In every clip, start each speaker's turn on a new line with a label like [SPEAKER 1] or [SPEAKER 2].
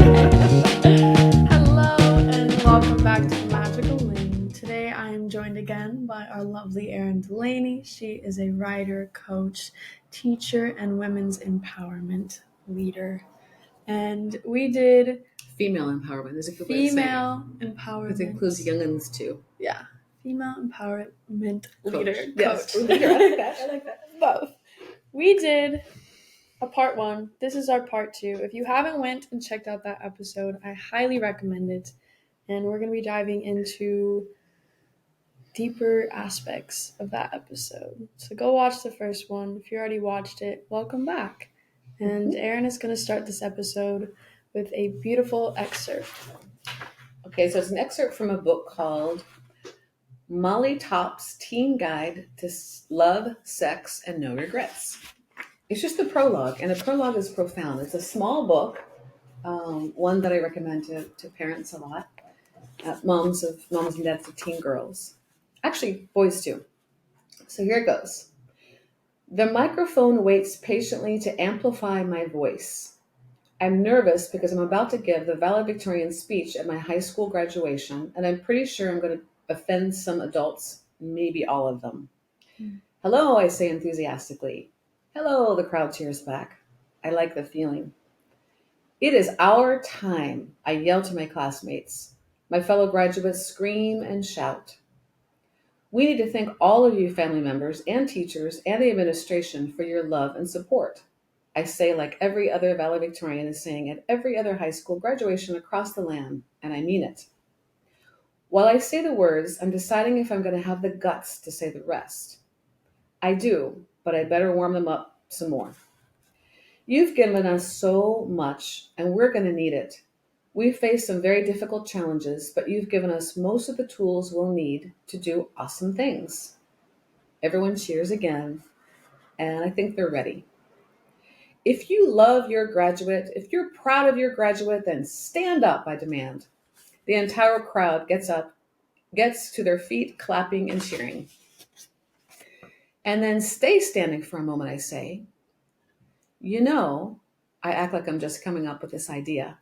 [SPEAKER 1] Hello and welcome back to the Magical Lane. Today I am joined again by our lovely Erin Delaney. She is a writer, coach, teacher, and women's empowerment leader. And we did
[SPEAKER 2] Female empowerment is a good way to say it.
[SPEAKER 1] female empowerment.
[SPEAKER 2] It includes youngins too.
[SPEAKER 1] Yeah, female empowerment leader, coach.
[SPEAKER 2] Yes, leader. I like that.
[SPEAKER 1] Both. We did a part one. This is our part two. If you haven't went and checked out that episode, I highly recommend it. And we're going to be diving into deeper aspects of that episode. So go watch the first one. If you already watched it, welcome back. And Erin is going to start this episode with a beautiful excerpt.
[SPEAKER 2] Okay, so it's an excerpt from a book called Molly Top's Teen Guide to Love, Sex, and No Regrets. It's just the prologue, and the prologue is profound. It's a small book, one that I recommend to parents a lot, moms and dads of teen girls. Actually, boys too. So here it goes. The microphone waits patiently to amplify my voice. I'm nervous because I'm about to give the valedictorian speech at my high school graduation, and I'm pretty sure I'm going to offend some adults, maybe all of them. Hello, I say enthusiastically. Hello, the crowd cheers back. I like the feeling. It is our time, I yell to my classmates. My fellow graduates scream and shout. We need to thank all of you family members and teachers and the administration for your love and support. I say like every other valedictorian is saying at every other high school graduation across the land, and I mean it. While I say the words, I'm deciding if I'm going to have the guts to say the rest. I do, but I better warm them up some more. You've given us so much, and we're going to need it. We've faced some very difficult challenges, but you've given us most of the tools we'll need to do awesome things. Everyone cheers again, and I think they're ready. If you love your graduate, if you're proud of your graduate, then stand up, I demand. The entire crowd gets to their feet, clapping and cheering. And then stay standing for a moment, I say. You know, I act like I'm just coming up with this idea.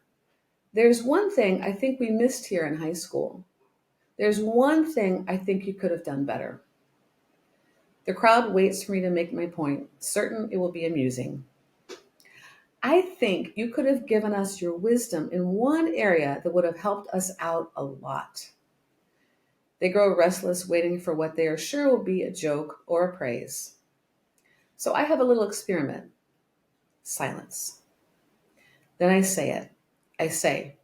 [SPEAKER 2] There's one thing I think we missed here in high school. There's one thing I think you could have done better. The crowd waits for me to make my point, certain it will be amusing. I think you could have given us your wisdom in one area that would have helped us out a lot. They grow restless, waiting for what they are sure will be a joke or a praise. So I have a little experiment. Silence. Then I say it. I say,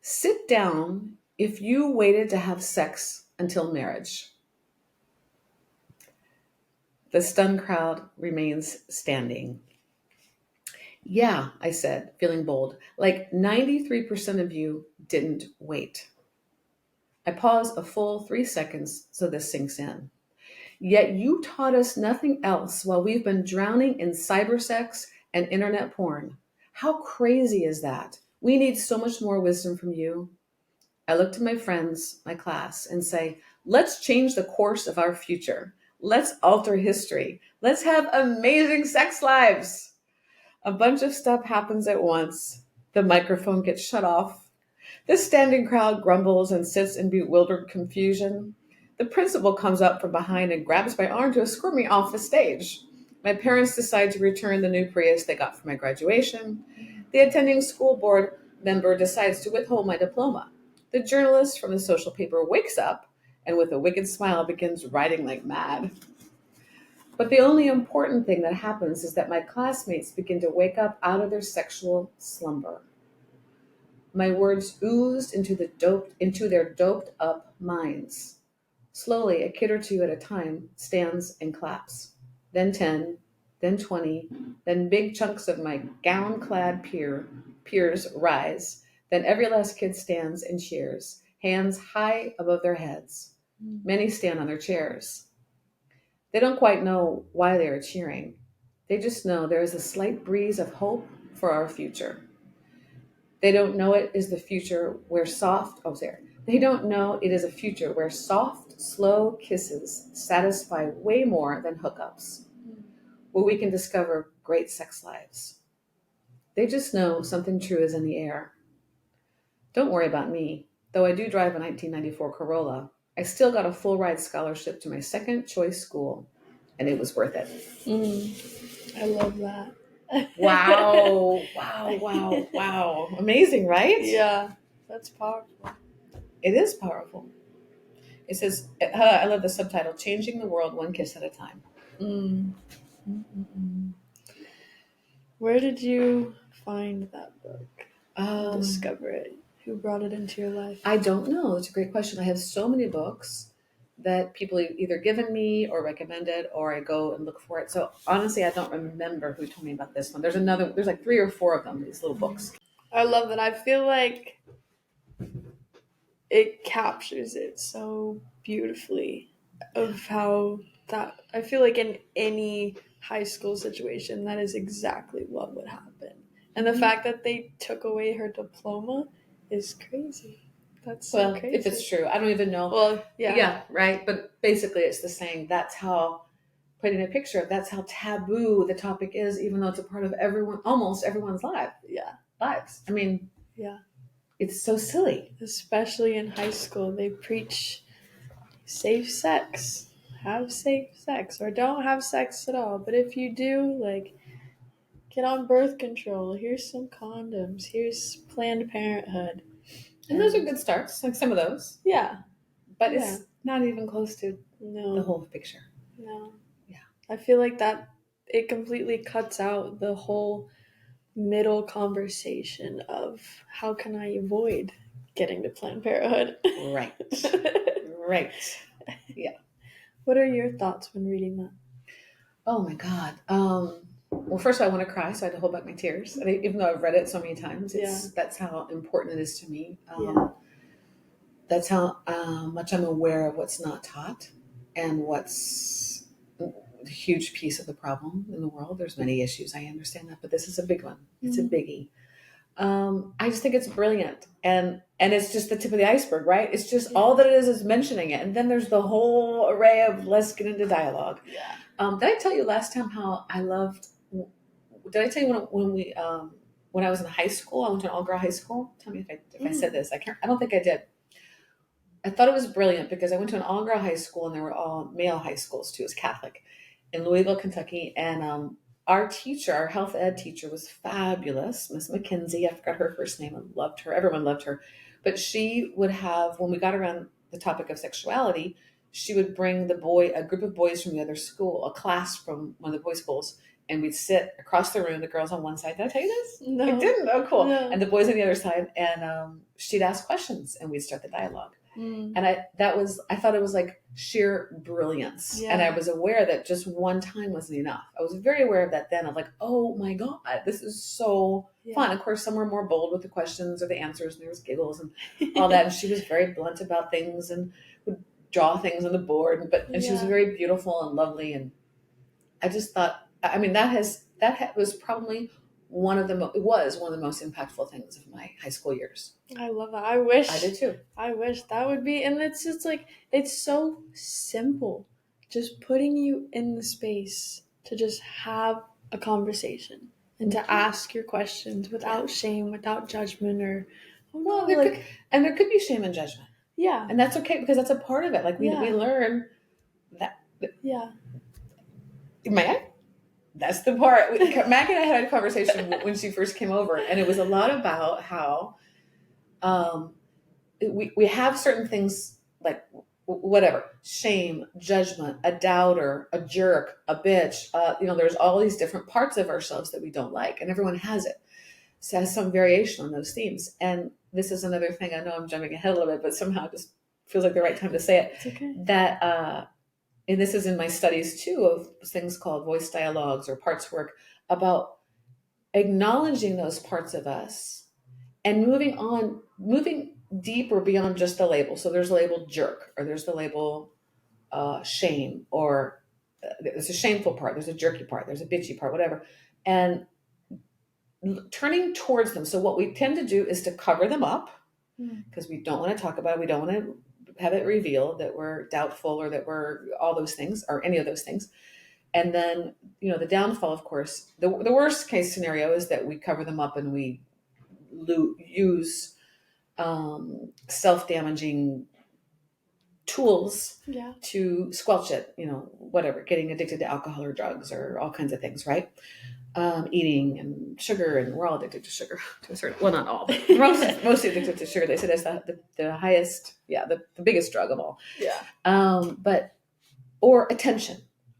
[SPEAKER 2] sit down if you waited to have sex until marriage. The stunned crowd remains standing. Yeah, I said, feeling bold, like 93% of you didn't wait. I pause a full 3 seconds so this sinks in. Yet you taught us nothing else while we've been drowning in cybersex and internet porn. How crazy is that? We need so much more wisdom from you. I look to my friends, my class, and say, let's change the course of our future. Let's alter history. Let's have amazing sex lives. A bunch of stuff happens at once. The microphone gets shut off. The standing crowd grumbles and sits in bewildered confusion. The principal comes up from behind and grabs my arm to escort me off the stage. My parents decide to return the new Prius they got for my graduation. The attending school board member decides to withhold my diploma. The journalist from the social paper wakes up and with a wicked smile begins writing like mad. But the only important thing that happens is that my classmates begin to wake up out of their sexual slumber. My words oozed into their doped up minds. Slowly, a kid or two at a time stands and claps. Then 10, then 20, then big chunks of my gown-clad peers rise. Then every last kid stands and cheers, hands high above their heads. Many stand on their chairs. They don't quite know why they are cheering. They just know there is a slight breeze of hope for our future. They don't know it is the future where They don't know it is a future where soft, slow kisses satisfy way more than hookups, where we can discover great sex lives. They just know something true is in the air. Don't worry about me. Though I do drive a 1994 Corolla, I still got a full ride scholarship to my second choice school, and it was worth it.
[SPEAKER 1] I love that.
[SPEAKER 2] Wow. Wow. Wow. Wow. Amazing, right?
[SPEAKER 1] Yeah, that's powerful.
[SPEAKER 2] It is powerful. It says, I love the subtitle, Changing the World One Kiss at a Time.
[SPEAKER 1] Where did you find that book?
[SPEAKER 2] Um,
[SPEAKER 1] Discover it? Who brought it into your life?
[SPEAKER 2] I don't know. It's a great question. I have so many books that people either given me or recommended, or I go and look for it. So honestly, I don't remember who told me about this one. There's like 3 or 4 of them, these little books.
[SPEAKER 1] I love that. I feel like it captures it so beautifully of how that, I feel like in any high school situation, that is exactly what would happen. And the fact that they took away her diploma is crazy. That's so crazy.
[SPEAKER 2] If it's true, I don't even know.
[SPEAKER 1] Well, yeah.
[SPEAKER 2] Yeah, right. But basically, it's the saying, that's how, putting a picture of, that's how taboo the topic is, even though it's a part of almost everyone's lives. I mean,
[SPEAKER 1] yeah,
[SPEAKER 2] it's so silly.
[SPEAKER 1] Especially in high school, they preach safe sex. Have safe sex, or don't have sex at all. But if you do, like, get on birth control. Here's some condoms. Here's Planned Parenthood.
[SPEAKER 2] And those are good starts, like some of those.
[SPEAKER 1] Yeah.
[SPEAKER 2] But it's not even close to the whole picture.
[SPEAKER 1] No.
[SPEAKER 2] Yeah.
[SPEAKER 1] I feel like that it completely cuts out the whole middle conversation of how can I avoid getting to Planned Parenthood.
[SPEAKER 2] Right. Right. Yeah.
[SPEAKER 1] What are your thoughts when reading that?
[SPEAKER 2] Oh my God. Well, first of all, I want to cry, so I had to hold back my tears. Even though I've read it so many times, that's how important it is to me. That's how much I'm aware of what's not taught and what's a huge piece of the problem in the world. There's many issues, I understand that, but this is a big one. It's a biggie. I just think it's brilliant, and it's just the tip of the iceberg, right? It's just all that it is mentioning it, and then there's the whole array of let's get into dialogue. Did I tell you last time how I loved? Did I tell you when I was in high school? I went to an all-girl high school. Tell me if I said this. I don't think I did. I thought it was brilliant because I went to an all-girl high school, and they were all male high schools too. It was Catholic in Louisville, Kentucky, and our teacher, our health ed teacher, was fabulous, Miss McKenzie. I forgot her first name. I loved her. Everyone loved her. But she would have, when we got around the topic of sexuality, she would bring a group of boys from the other school, a class from one of the boys' schools, and we'd sit across the room, the girls on one side. Did I tell you this?
[SPEAKER 1] No.
[SPEAKER 2] I didn't. Oh, cool.
[SPEAKER 1] No.
[SPEAKER 2] And the boys on the other side, and she'd ask questions, and we'd start the dialogue. And I thought it was like sheer brilliance. And I was aware that just one time wasn't enough. I was very aware of that then, of like, oh my God, this is so fun. Of course, some were more bold with the questions or the answers, and there was giggles and all that. And she was very blunt about things and would draw things on the board. And she was very beautiful and lovely. And I just thought, I mean, that was probably one of the most impactful things of my high school years.
[SPEAKER 1] I love that. I wish
[SPEAKER 2] I did too.
[SPEAKER 1] I wish that would be, and it's just like, it's so simple, just putting you in the space to just have a conversation and to ask your questions without shame, without judgment, or
[SPEAKER 2] there could be shame and judgment.
[SPEAKER 1] Yeah.
[SPEAKER 2] And that's okay, because that's a part of it. Like we learn that.
[SPEAKER 1] Yeah.
[SPEAKER 2] May I? That's the part. Maggie and I had a conversation when she first came over, and it was a lot about how we have certain things like whatever, shame, judgment, a doubter, a jerk, a bitch. There's all these different parts of ourselves that we don't like, and everyone has it. So it has some variation on those themes. And this is another thing. I know I'm jumping ahead a little bit, but somehow it just feels like the right time to say it.
[SPEAKER 1] It's okay.
[SPEAKER 2] That and this is in my studies too, of things called voice dialogues or parts work, about acknowledging those parts of us and moving deeper beyond just the label. So there's the label jerk, or there's the label shame, or there's a shameful part, there's a jerky part, there's a bitchy part, whatever. And turning towards them. So what we tend to do is to cover them up because we don't want to talk about it. We don't want to have it revealed that we're doubtful or that we're all those things or any of those things. And then, the downfall, of course, the worst case scenario is that we cover them up and we use self-damaging tools
[SPEAKER 1] Yeah.
[SPEAKER 2] to squelch it, whatever, getting addicted to alcohol or drugs or all kinds of things, right? Eating and sugar, and we're all addicted to sugar to a certain, well, not all, but mostly addicted to sugar. They say that's the highest, the biggest drug of all.
[SPEAKER 1] Yeah.
[SPEAKER 2] But, or attention,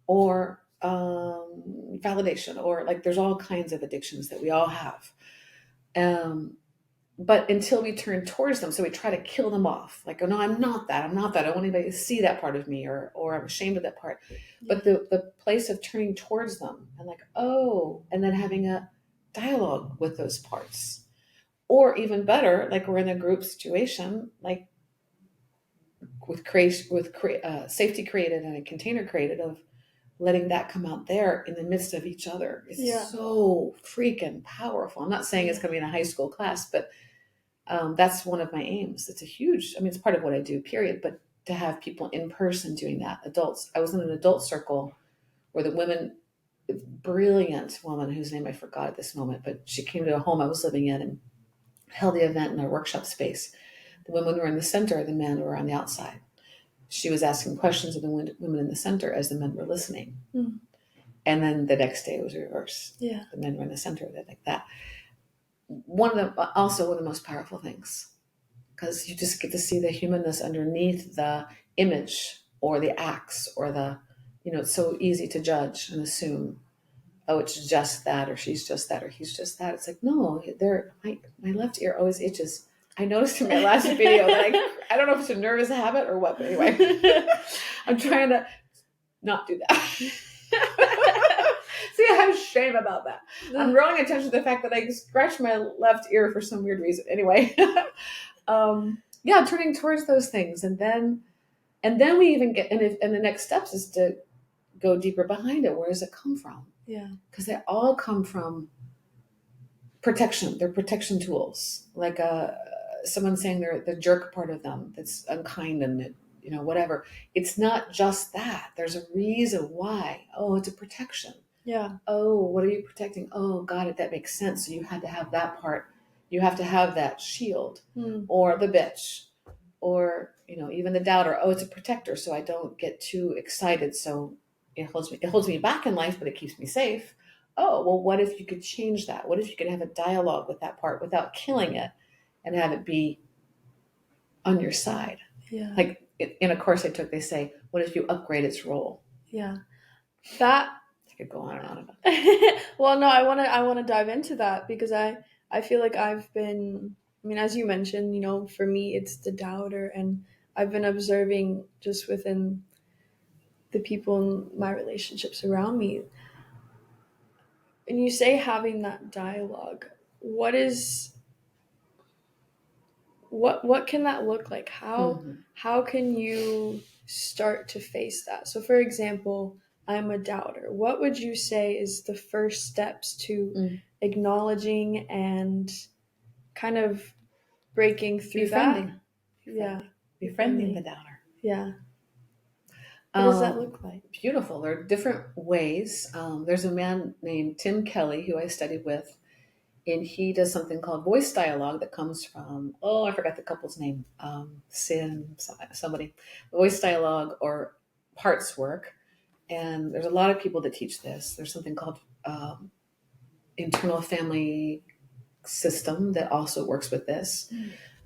[SPEAKER 2] or validation, or like there's all kinds of addictions that we all have. But until we turn towards them, so we try to kill them off. Like, oh no, I'm not that. I don't want anybody to see that part of me, or I'm ashamed of that part.
[SPEAKER 1] Yeah.
[SPEAKER 2] But the place of turning towards them and like, oh, and then having a dialogue with those parts. Or even better, like we're in a group situation, like with safety created and a container created of letting that come out there in the midst of each other is so freaking powerful. I'm not saying it's going to be in a high school class, but that's one of my aims. It's it's part of what I do, period. But to have people in person doing that, adults. I was in an adult circle where the women, brilliant woman whose name I forgot at this moment, but she came to a home I was living in and held the event in our workshop space. The women were in the center, the men were on the outside. She was asking questions of the women in the center as the men were listening.
[SPEAKER 1] Mm.
[SPEAKER 2] And then the next day it was reversed.
[SPEAKER 1] Yeah.
[SPEAKER 2] The men were in the center, like that. One of the most powerful things, because you just get to see the humanness underneath the image or the acts or the, it's so easy to judge and assume, oh, it's just that, or she's just that, or he's just that. It's like, no, my left ear always itches. I noticed in my last video that I don't know if it's a nervous habit or what, but anyway, I'm trying to not do that. See, I have shame about that. I'm drawing attention to the fact that I scratched my left ear for some weird reason. Anyway, turning towards those things, and then we even get, and the next steps is to go deeper behind it. Where does it come from?
[SPEAKER 1] Yeah,
[SPEAKER 2] because they all come from protection. They're protection tools. Like someone saying they're the jerk part of them that's unkind and whatever. It's not just that. There's a reason why. Oh, it's a protection.
[SPEAKER 1] Yeah.
[SPEAKER 2] Oh, what are you protecting? Oh, got it. That makes sense. So you had to have that part. You have to have that shield, or the bitch, or even the doubter. Oh, it's a protector, so I don't get too excited. So it holds me back in life, but it keeps me safe. Oh, well, what if you could change that? What if you could have a dialogue with that part without killing it, and have it be on your side?
[SPEAKER 1] Yeah.
[SPEAKER 2] Like in a course I took, they say, what if you upgrade its role?
[SPEAKER 1] Yeah. That
[SPEAKER 2] I could go on and on about that.
[SPEAKER 1] Well, no, I want to dive into that because I feel like I've been, as you mentioned, for me it's the doubter, and I've been observing just within the people in my relationships around me. And you say having that dialogue, what can that look like? How can you start to face that? So for example, I'm a doubter. What would you say is the first steps to acknowledging and kind of breaking through
[SPEAKER 2] Befriending.
[SPEAKER 1] that? Yeah.
[SPEAKER 2] Befriending the doubter.
[SPEAKER 1] Yeah. What does that look like?
[SPEAKER 2] Beautiful. There are different ways. There's a man named Tim Kelly who I studied with, and he does something called voice dialogue that comes from, I forgot the couple's name, somebody, voice dialogue or parts work. And there's a lot of people that teach this. There's something called internal family system that also works with this.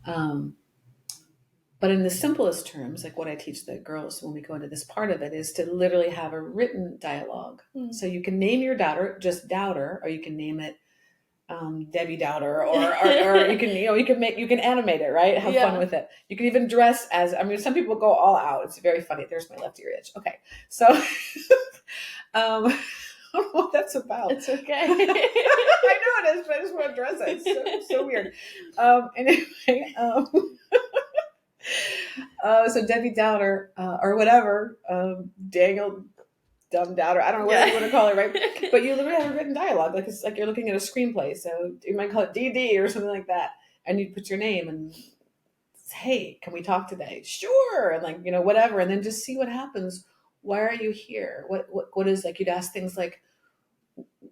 [SPEAKER 2] But in the simplest terms, like what I teach the girls when we go into this part of it, is to literally have a written dialogue. So you can name your doubter just doubter, or you can name it Debbie Doubter, or you can animate it, right? Have fun with it. You can even dress as, some people go all out. It's very funny. There's my left ear itch. Okay. So, I don't know what that's about.
[SPEAKER 1] It's okay.
[SPEAKER 2] I know it is, but I just want to dress it. It's so weird. Anyway, so Debbie Doubter, or whatever, Daniel Dumb Doubter, I don't know what you want to call it, right? But you literally have a written dialogue, like it's like you're looking at a screenplay. So you might call it DD or something like that, and you put your name and say, hey, can we talk today? Sure, and whatever, and then just see what happens. Why are you here? What is, like, you'd ask things like,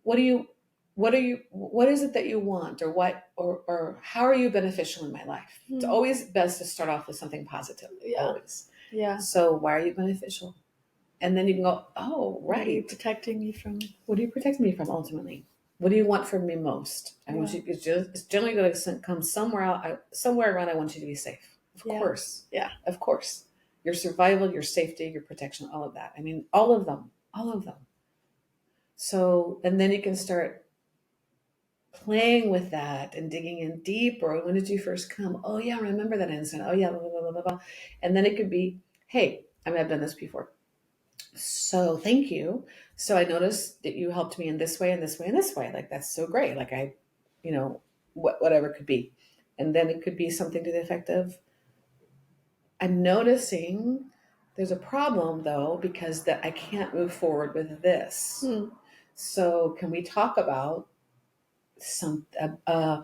[SPEAKER 2] what do you what is it that you want, or how are you beneficial in my life? It's always best to start off with something positive.
[SPEAKER 1] Yeah.
[SPEAKER 2] Always.
[SPEAKER 1] Yeah.
[SPEAKER 2] So why are you beneficial? And then you can go, oh, right.
[SPEAKER 1] What are you protecting me from?
[SPEAKER 2] What are you protecting me from ultimately? What do you want from me most? I want you, it's generally going to come somewhere around. I want you to be safe. Of course.
[SPEAKER 1] Yeah.
[SPEAKER 2] Of course. Your survival, your safety, your protection, all of that. I mean, all of them. So, and then you can start playing with that and digging in deeper. When did you first come? Oh yeah, I remember that incident. Oh yeah, blah, blah, blah, blah, blah. And then it could be, hey, I mean, I've done this before. So thank you. So I noticed that you helped me in this way and this way and this way. Like, that's so great. Like whatever it could be. And then it could be something to the effect of, I'm noticing there's a problem though, because that I can't move forward with this. So can we talk about a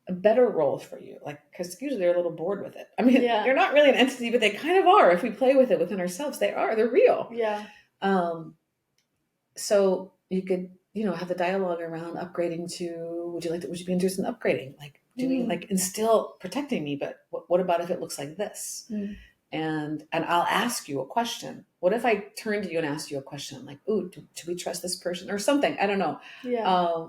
[SPEAKER 2] better role for you? Like, because usually they're a little bored with it. I mean, they're not really an entity, but they kind of are. If we play with it within ourselves, they're real.
[SPEAKER 1] Yeah.
[SPEAKER 2] So you could, have the dialogue around upgrading to, would you be interested in upgrading? Like doing and still protecting me, but what about if it looks like this? And I'll ask you a question. What if I turn to you and ask you a question? Like, ooh, do we trust this person or something? I don't know.
[SPEAKER 1] Yeah.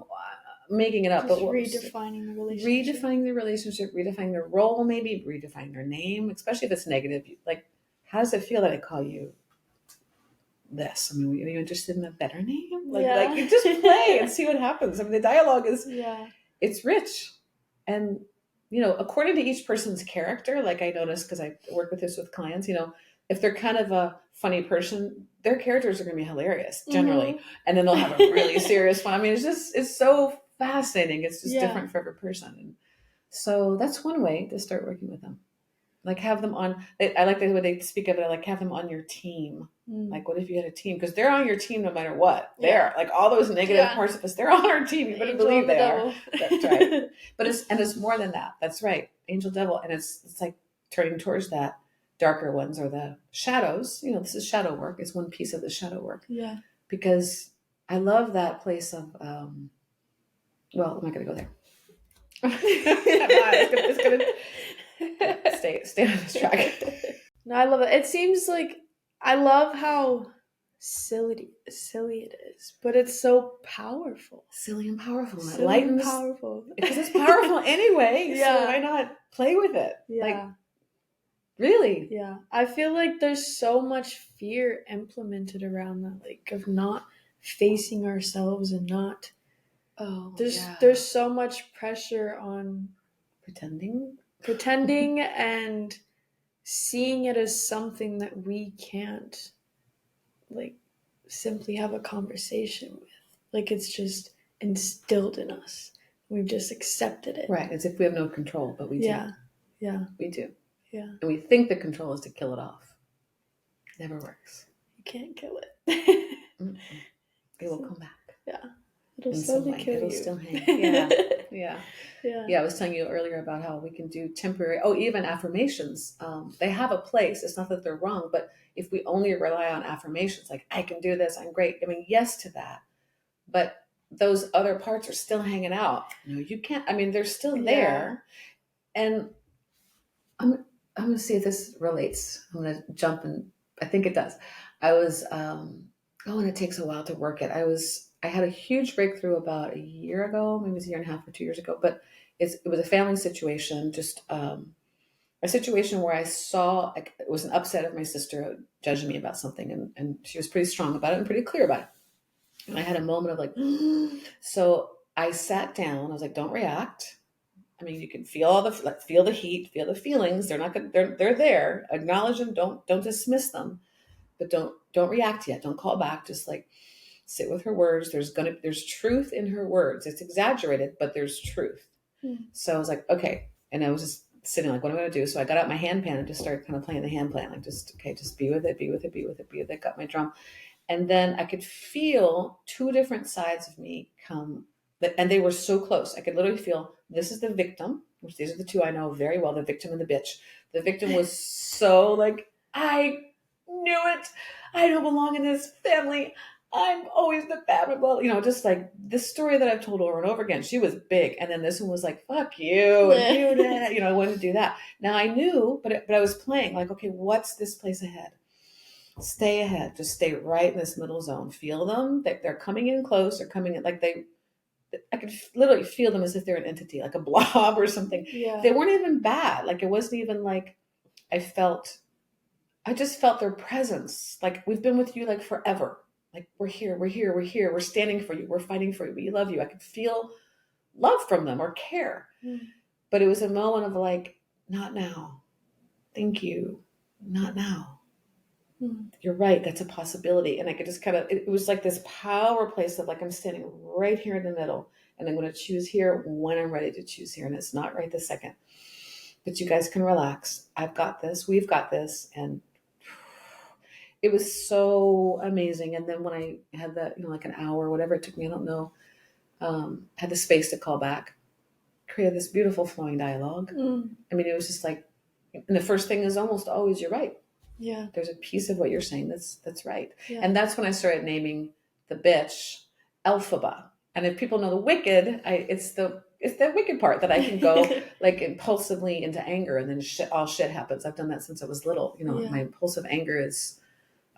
[SPEAKER 2] Making it up.
[SPEAKER 1] Just redefining the relationship.
[SPEAKER 2] Redefining their role, maybe redefining their name, especially if it's negative. Like, how does it feel that I call you this? I mean, are you interested in a better name? Like you just play and see what happens. I mean, the dialogue is, it's rich. And, according to each person's character, like I noticed, because I work with this with clients, if they're kind of a funny person, their characters are going to be hilarious generally. And then they'll have a really serious one. I mean, it's so fascinating. It's just different for every person. And so that's one way to start working with them. Like, have them on, I like the way they speak of it. I like, have them on your team. Like, what if you had a team? Because they're on your team no matter what. They're like, all those negative parts of us, they're on our team. You better believe they are. That's right. But it's more than that. That's right. Angel, devil. And it's like turning towards that darker ones, or the shadows. This is shadow work. It's one piece of the shadow work. Yeah. Because I love that place of, I'm not going to go there. It's gonna stay on this track.
[SPEAKER 1] No, I love it. It seems like, I love how silly it is, but it's so powerful.
[SPEAKER 2] Silly and powerful.
[SPEAKER 1] Silly lightens, and powerful.
[SPEAKER 2] Because it's powerful anyway. So why not play with it?
[SPEAKER 1] Yeah.
[SPEAKER 2] Like, really?
[SPEAKER 1] Yeah. I feel like there's so much fear implemented around that, like, of not facing ourselves and not. There's so much pressure on pretending and seeing it as something that we can't, like, simply have a conversation with. Like, it's just instilled in us. We've just accepted it.
[SPEAKER 2] Right. As if we have no control, but we do.
[SPEAKER 1] Yeah.
[SPEAKER 2] We do.
[SPEAKER 1] Yeah.
[SPEAKER 2] And we think the control is to kill it off. Never works.
[SPEAKER 1] You can't kill it.
[SPEAKER 2] It will come back.
[SPEAKER 1] Yeah. It'll slowly kill you.
[SPEAKER 2] It'll still hang. Yeah. I was telling you earlier about how we can do temporary, even affirmations. They have a place. It's not that they're wrong, but if we only rely on affirmations, like, I can do this, I'm great. I mean, yes to that. But those other parts are still hanging out. No, you can't. I mean, they're still there. And I'm going to see if this relates. I'm going to jump in. I think it does. I was, and it takes a while to work it. I had a huge breakthrough about a year ago, maybe it was a year and a half or 2 years ago, but it was a family situation, just a situation where I saw, it was an upset of my sister judging me about something, and she was pretty strong about it and pretty clear about it. And I had a moment of like, so I sat down. I was like, don't react. I mean, you can feel feel the heat, feel the feelings. They're not good. They're there. Acknowledge them. Don't dismiss them, but don't react yet. Don't call back. Just like sit with her words. There's truth in her words. It's exaggerated, but there's truth. So I was like, okay. And I was just sitting like, what am I going to do? So I got out my handpan and just started kind of playing the hand plan. Like, just be with it, be with it, be with it, be with it. Got my drum. And then I could feel two different sides of me come, and they were so close. I could literally feel, this is the victim, which these are the two I know very well, the victim and the bitch. The victim was so like, I knew it. I don't belong in this family. I'm always the bad one. Well, just like this story that I've told over and over again. She was big, and then this one was like, "Fuck you," and you did. I wanted to do that. Now I knew, but I was playing like, okay, what's this place ahead? Stay ahead. Just stay right in this middle zone. Feel them. They're coming in close. They're coming in like they. I could literally feel them as if they're an entity, like a blob or something.
[SPEAKER 1] Yeah.
[SPEAKER 2] They weren't even bad. Like it wasn't even like I just felt their presence. Like we've been with you like forever. Like we're here, we're here, we're here. We're standing for you. We're fighting for you. We love you. I could feel love from them or care. But it was a moment of like, not now. Thank you. Not now. You're right. That's a possibility. And I could just it was like this power place of like, I'm standing right here in the middle and I'm going to choose here when I'm ready to choose here. And it's not right this second. But you guys can relax. I've got this. We've got this. And it was so amazing. And then when I had that, like an hour or whatever it took me, I don't know, had the space to call back, created this beautiful flowing dialogue. I mean, it was just like, and the first thing is almost always, you're right.
[SPEAKER 1] Yeah.
[SPEAKER 2] There's a piece of what you're saying that's right.
[SPEAKER 1] Yeah.
[SPEAKER 2] And that's when I started naming the bitch Elphaba. And if people know the wicked, it's the wicked part that I can go like impulsively into anger, and then all shit happens. I've done that since I was little. My impulsive anger is,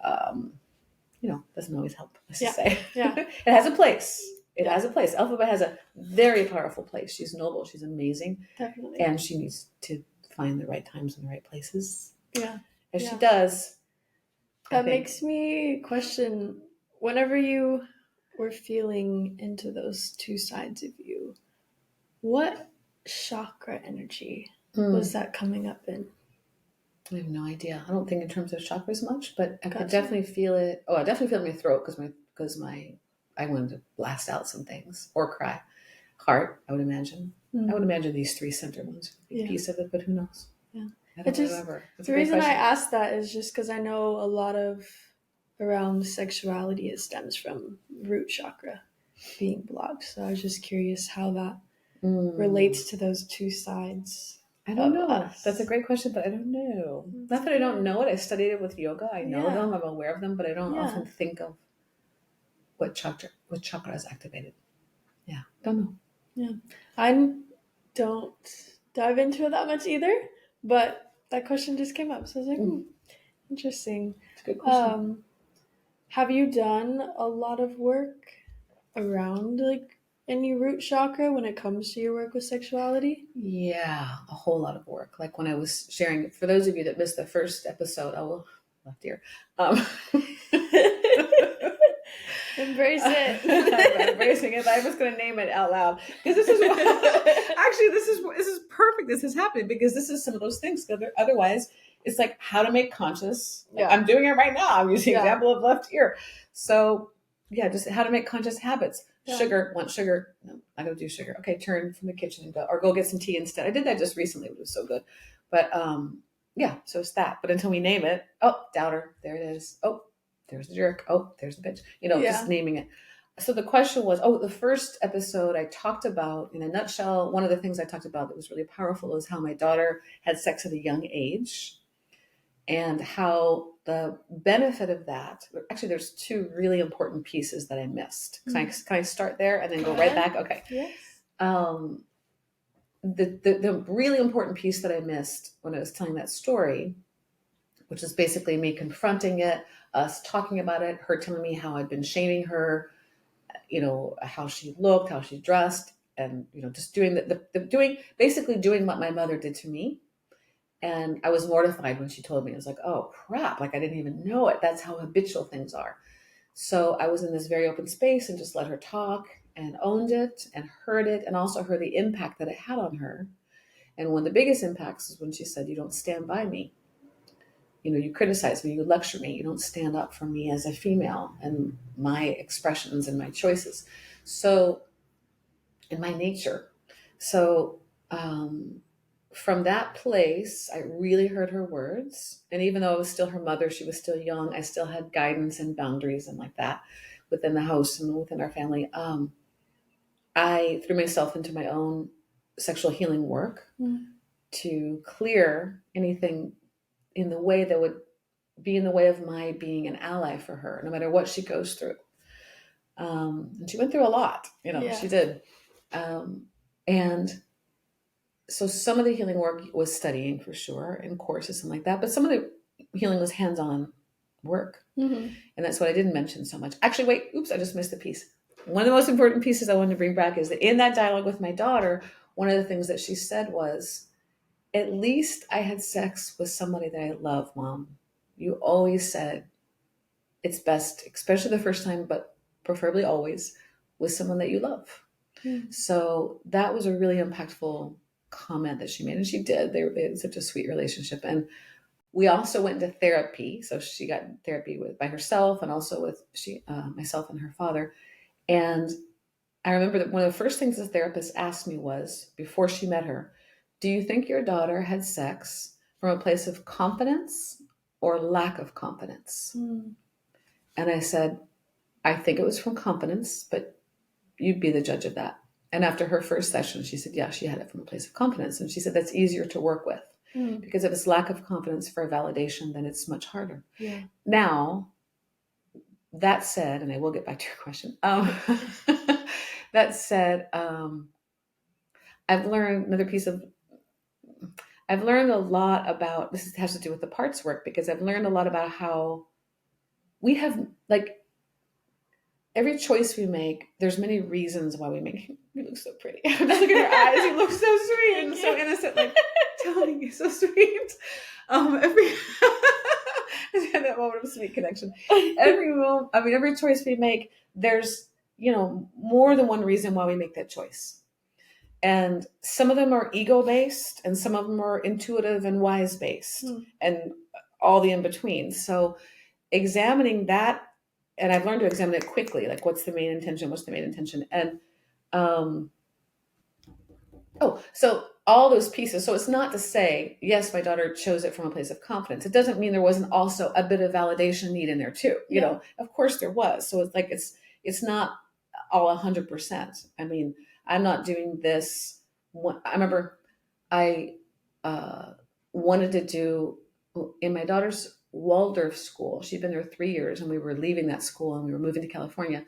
[SPEAKER 2] doesn't always help. Let's just say, it has a place. It has a place. Elphaba has a very powerful place. She's noble. She's amazing.
[SPEAKER 1] Definitely.
[SPEAKER 2] And she needs to find the right times and the right places.
[SPEAKER 1] Yeah.
[SPEAKER 2] As she does.
[SPEAKER 1] That makes me question, whenever you were feeling into those two sides of you, what chakra energy was that coming up in?
[SPEAKER 2] I have no idea. I don't think in terms of chakras much, but I could definitely feel it. Oh, I definitely feel it in my throat because I wanted to blast out some things or cry. Heart, I would imagine. I would imagine these three center ones would be a piece of it, but who knows?
[SPEAKER 1] Yeah.
[SPEAKER 2] I don't remember.
[SPEAKER 1] The reason I asked that is just because I know a lot of around sexuality, it stems from root chakra being blocked. So I was just curious how that relates to those two sides.
[SPEAKER 2] I don't know. Us. That's a great question, but I don't know. Not that I don't know it. I studied it with yoga. I know them. I'm aware of them, but I don't often think of what chakra is activated. Yeah, don't know.
[SPEAKER 1] Yeah, I don't dive into it that much either, but that question just came up, so I was like, interesting.
[SPEAKER 2] It's a good question.
[SPEAKER 1] Have you done a lot of work around like any root chakra when it comes to your work with sexuality?
[SPEAKER 2] Yeah, a whole lot of work. Like when I was sharing, for those of you that missed the first episode, left ear.
[SPEAKER 1] Embrace it.
[SPEAKER 2] I'm embracing it. I'm just going to name it out loud because this is actually this is perfect. This is happening because this is some of those things. Otherwise, it's like how to make conscious. Yeah. I'm doing it right now. I'm using the example of left ear. So just how to make conscious habits. Yeah. Sugar, want sugar? No, I'm going to do sugar. Okay, turn from the kitchen and go get some tea instead. I did that just recently. It was so good. But so it's that. But until we name it, doubter, there it is. Oh, there's the jerk. Oh, there's the bitch. Just naming it. So the question was, the first episode I talked about, in a nutshell, one of the things I talked about that was really powerful was how my daughter had sex at a young age and how the benefit of that, actually there's two really important pieces that I missed. Can I start there and then go right back? Okay.
[SPEAKER 1] Yes.
[SPEAKER 2] The really important piece that I missed when I was telling that story, which is basically me confronting it, us talking about it, her telling me how I'd been shaming her, how she looked, how she dressed, and just doing basically doing what my mother did to me. And I was mortified when she told me. I was like, oh crap, like I didn't even know it. That's how habitual things are. So I was in this very open space and just let her talk and owned it and heard it, and also heard the impact that it had on her. And one of the biggest impacts is when she said, you don't stand by me. You criticize me, you lecture me, you don't stand up for me as a female and my expressions and my choices. So, in my nature. So, from that place, I really heard her words. And even though I was still her mother, she was still young, I still had guidance and boundaries and like that within the house and within our family. I threw myself into my own sexual healing work to clear anything in the way that would be in the way of my being an ally for her, no matter what she goes through. And she went through a lot, she did. And so some of the healing work was studying for sure and courses and like that, but some of the healing was hands-on work.
[SPEAKER 1] Mm-hmm.
[SPEAKER 2] And that's what I didn't mention so much. Actually, wait, oops, I just missed a piece. One of the most important pieces I wanted to bring back is that in that dialogue with my daughter, one of the things that she said was, at least I had sex with somebody that I love, Mom. You always said it's best, especially the first time, but preferably always, with someone that you love.
[SPEAKER 1] Mm-hmm.
[SPEAKER 2] So that was a really impactful comment that she made. And she did. They had such a sweet relationship. And we also went into therapy. So she got therapy by herself and also with myself and her father. And I remember that one of the first things the therapist asked me was, before she met her, do you think your daughter had sex from a place of confidence or lack of confidence?
[SPEAKER 1] Mm-hmm.
[SPEAKER 2] And I said, I think it was from confidence, but you'd be the judge of that. And after her first session, she said, yeah, she had it from a place of confidence. And she said, that's easier to work with. Because if it's lack of confidence for a validation, then it's much harder.
[SPEAKER 1] Yeah.
[SPEAKER 2] Now, that said, and I will get back to your question. That said, I've learned a lot about, this has to do with the parts work, because I've learned a lot about how we have, like, every choice we make, there's many reasons why we make it. You look so pretty. I'm just looking at your eyes. You look so sweet and so innocent. Like, telling you so sweet. Every that moment of sweet connection. Every choice we make, there's more than one reason why we make that choice. And some of them are ego based, and some of them are intuitive and wise based, and all the in between. So examining that. And I've learned to examine it quickly, like what's the main intention, and so all those pieces. So it's not to say, yes, my daughter chose it from a place of confidence. It doesn't mean there wasn't also a bit of validation need in there too. Of course there was. So it's like it's not all 100%. I mean, I'm not doing this. I remember I wanted to do in my daughter's Waldorf school. She'd been there 3 years, and we were leaving that school and we were moving to California.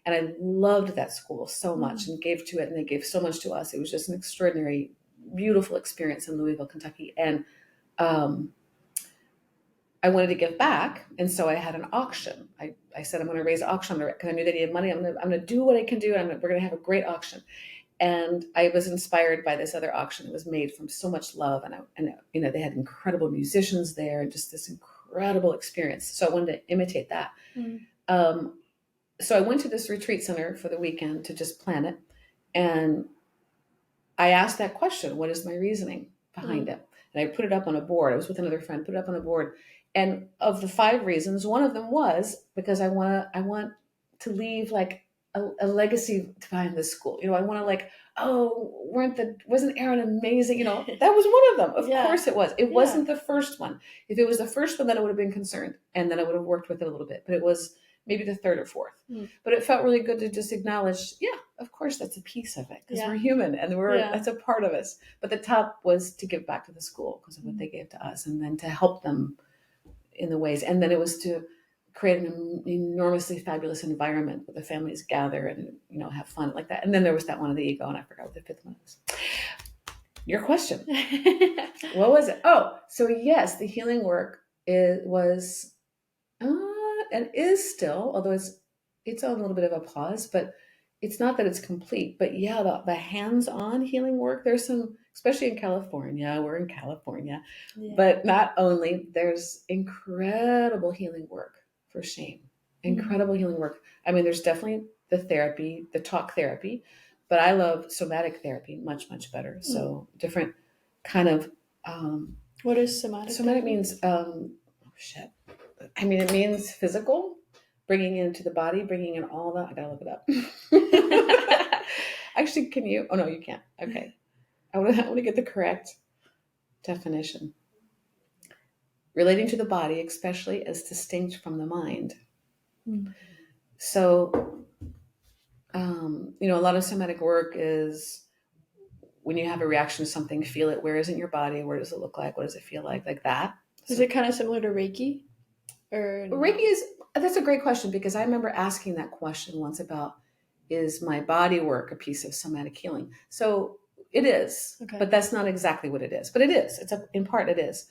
[SPEAKER 2] And I loved that school so much and gave to it, and they gave so much to us. It was just an extraordinary, beautiful experience in Louisville, Kentucky. And I wanted to give back, and so I had an auction. I said, I'm going to raise an auction because I knew they needed money. I'm going to do what I can do, and we're going to have a great auction. And I was inspired by this other auction that was made from so much love, and they had incredible musicians there, and just this incredible experience. So I wanted to imitate that. So I went to this retreat center for the weekend to just plan it, and I asked that question: what is my reasoning behind it? And I put it up on a board. I was with another friend, put it up on a board, and of the 5 reasons, one of them was because I want to leave like a legacy behind this school. I want to wasn't Erin amazing? That was one of them. Of course it was. It wasn't the first one. If it was the first one, then I would have been concerned, and then I would have worked with it a little bit. But it was maybe the 3rd or 4th. But it felt really good to just acknowledge, of course that's a piece of it, because we're human and that's a part of us. But the top was to give back to the school because of what they gave to us, and then to help them in the ways. And then it was to create an enormously fabulous environment where the families gather and have fun like that. And then there was that one of the ego, and I forgot what the 5th one was. Your question. What was it? Oh, so yes, the healing work was and is still, although it's on a little bit of a pause, but it's not that it's complete. But the hands-on healing work, there's some, especially in California, we're in California, but not only, there's incredible healing work for shame, incredible healing work. I mean, there's definitely the talk therapy, but I love somatic therapy much, much better. So different kind of,
[SPEAKER 1] what is somatic?
[SPEAKER 2] Somatic means, it means physical, bringing into the body, bringing in all that. I gotta look it up. Actually, can you? Oh no, you can't. Okay, I want to get the correct definition. Relating to the body, especially as distinct from the mind. So, a lot of somatic work is when you have a reaction to something, feel it. Where is it in your body? Where does it look like? What does it feel like? Like that.
[SPEAKER 1] Is it kind of similar to Reiki? Or
[SPEAKER 2] Reiki is That's a great question, because I remember asking that question once about, is my body work a piece of somatic healing? So it is,
[SPEAKER 1] Okay.
[SPEAKER 2] but that's not exactly what it is. But it is. In part it is.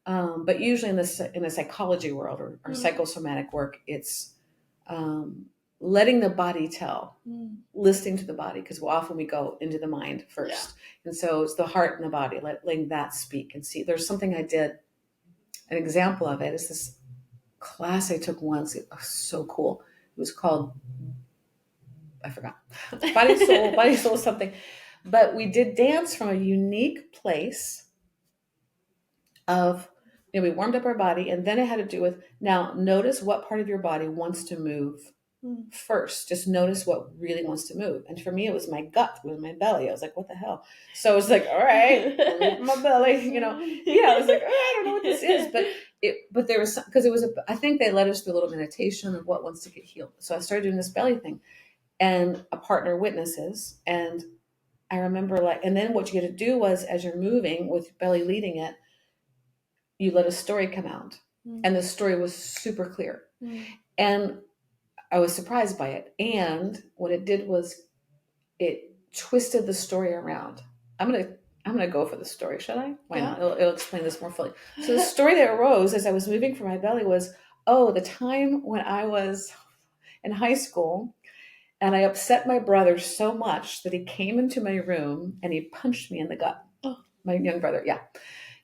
[SPEAKER 2] But usually in the psychology world, or psychosomatic work, it's letting the body tell, listening to the body, because often we go into the mind first. And so it's the heart and the body, letting that speak and see. There's something I did, an example of it is this class I took once. It was so cool. It was called, I forgot, body, soul, something. But we did dance from a unique place of, we warmed up our body, and then it had to do with, now notice what part of your body wants to move first. Just notice what really wants to move. And for me, it was my gut, it was my belly. I was like, what the hell? So I was like, all right, my belly, yeah, I was like, I don't know what this is, but there was, because it was, I think they led us through a little meditation of what wants to get healed. So I started doing this belly thing, and a partner witnesses. And I remember, and then what you get to do was, as you're moving with belly leading it, you let a story come out. And the story was super clear. And I was surprised by it. And what it did was it twisted the story around. I'm gonna go for the story, shall I? Why not? It'll explain this more fully. So the story that arose as I was moving from my belly was, the time when I was in high school, and I upset my brother so much that he came into my room and he punched me in the gut. My young brother, yeah.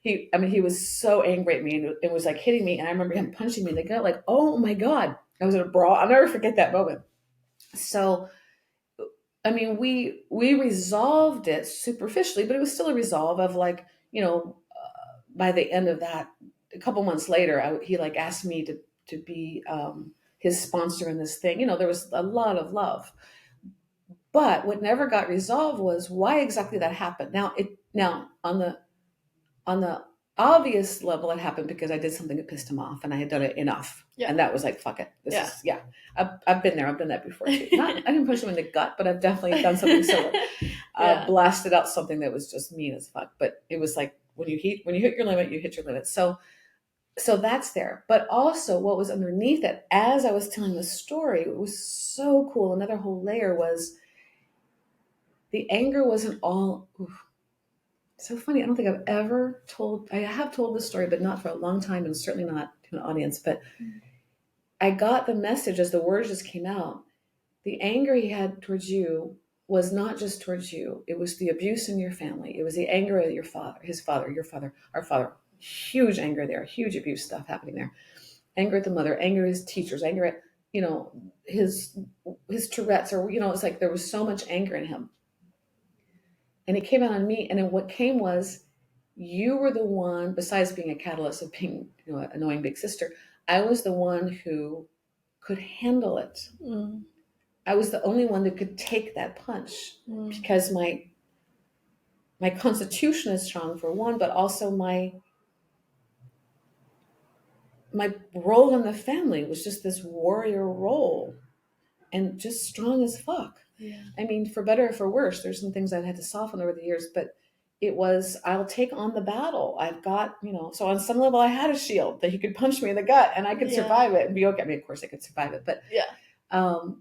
[SPEAKER 2] He was so angry at me, and it was like hitting me. And I remember him punching me in the gut, like, oh my God. I was in a brawl. I'll never forget that moment. So, we resolved it superficially, but it was still a resolve of, by the end of that, a couple months later, he asked me to be his sponsor in this thing. There was a lot of love. But what never got resolved was why exactly that happened. Now on the obvious level, it happened because I did something that pissed him off, and I had done it enough. And that was like, fuck it. I've been there. I've done that before too. I didn't punch him in the gut, but I've definitely done something similar. Blasted out something that was just mean as fuck. But it was like, when you hit your limit, you hit your limit. So that's there. But also what was underneath it, as I was telling the story, it was so cool. Another whole layer was, the anger wasn't all, so funny. I don't think I have told this story, but not for a long time, and certainly not to an audience. But I got the message as the words just came out. The anger he had towards you was not just towards you. It was the abuse in your family. It was the anger of your father, his father, your father, our father. Huge anger there, huge abuse stuff happening there. Anger at the mother, anger at his teachers, anger at, his Tourette's, or, it's like there was so much anger in him. And it came out on me. And then what came was, you were the one, besides being a catalyst of being, an annoying big sister, I was the one who could handle it. I was the only one that could take that punch, because my constitution is strong, for one, but also my role in the family was just this warrior role, and just strong as fuck. For better or for worse, there's some things I've had to soften over the years, but it was, I'll take on the battle. I've got, so on some level I had a shield that he could punch me in the gut and I could survive it and be okay. Of course I could survive it, but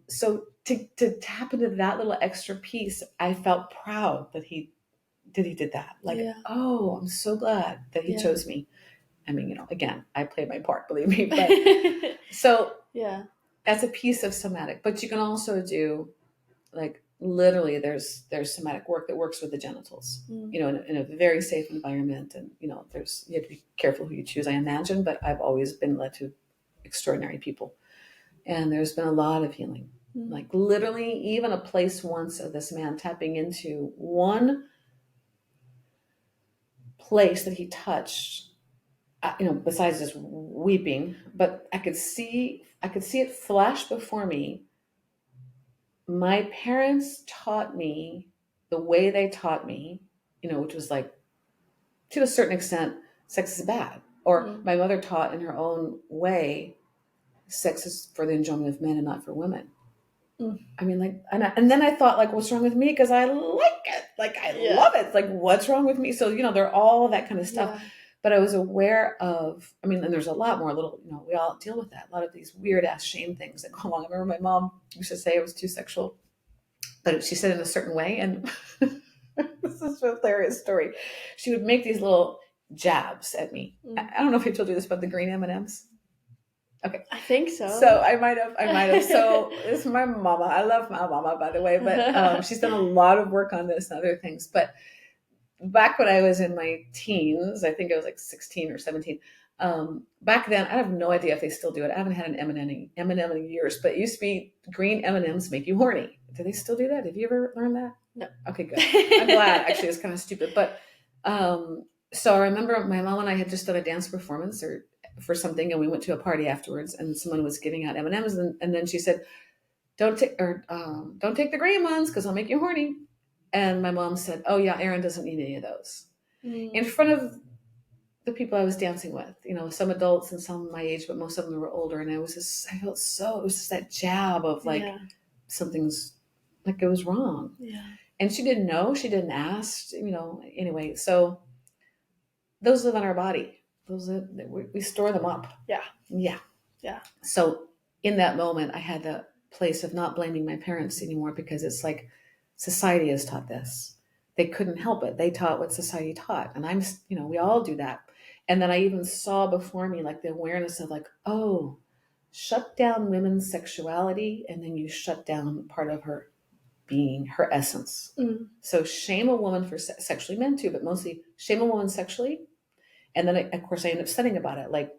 [SPEAKER 2] so to tap into that little extra piece, I felt proud that he did that. Oh, I'm so glad that he chose me. Again, I played my part, believe me, but so that's a piece of somatic. But you can also do, literally, there's somatic work that works with the genitals, in a very safe environment. And, you have to be careful who you choose, I imagine, but I've always been led to extraordinary people. And there's been a lot of healing, literally even a place once of this man tapping into one place that he touched, besides just weeping, but I could see it flash before me. My parents taught me the way they taught me, which was to a certain extent, sex is bad. Or my mother taught in her own way, sex is for the enjoyment of men and not for women. And then I thought, what's wrong with me? Because I like it. I love it. What's wrong with me? So, they're all that kind of stuff. But I was aware of, I mean, and there's a lot more little, we all deal with that. A lot of these weird ass shame things that go along. I remember my mom used to say I was too sexual, but she said it in a certain way. And this is a hilarious story. She would make these little jabs at me. I don't know if I told you this about the green M&Ms. Okay.
[SPEAKER 1] I think so.
[SPEAKER 2] So I might have. So it's my mama. I love my mama, by the way, but she's done a lot of work on this and other things. But back when I was in my teens, I think I was like 16 or 17. Back then, I have no idea if they still do it. I haven't had an M&M in years, but it used to be green M&Ms make you horny. Do they still do that? Have you ever learned that?
[SPEAKER 1] No.
[SPEAKER 2] Okay, good. I'm glad. Actually, it's kind of stupid, but so I remember my mom and I had just done a dance performance or for something, and we went to a party afterwards, and someone was giving out M&Ms, and then she said, don't take the green ones because I'll make you horny. And my mom said, oh yeah, Erin doesn't need any of those. In front of the people I was dancing with, some adults and some my age, but most of them were older. And it was just that jab of like, something's like it was wrong.
[SPEAKER 1] Yeah.
[SPEAKER 2] And she didn't know, she didn't ask, anyway. So those live in our body. We store them up.
[SPEAKER 1] Yeah.
[SPEAKER 2] Yeah.
[SPEAKER 1] Yeah.
[SPEAKER 2] So in that moment, I had the place of not blaming my parents anymore because it's like society has taught this. They couldn't help it. They taught what society taught. And we all do that. And then I even saw before me like the awareness of like, oh, shut down women's sexuality. And then you shut down part of her being, her essence. So shame a woman for sexually, men too, but mostly shame a woman sexually. And then, of course, I end up studying about it, like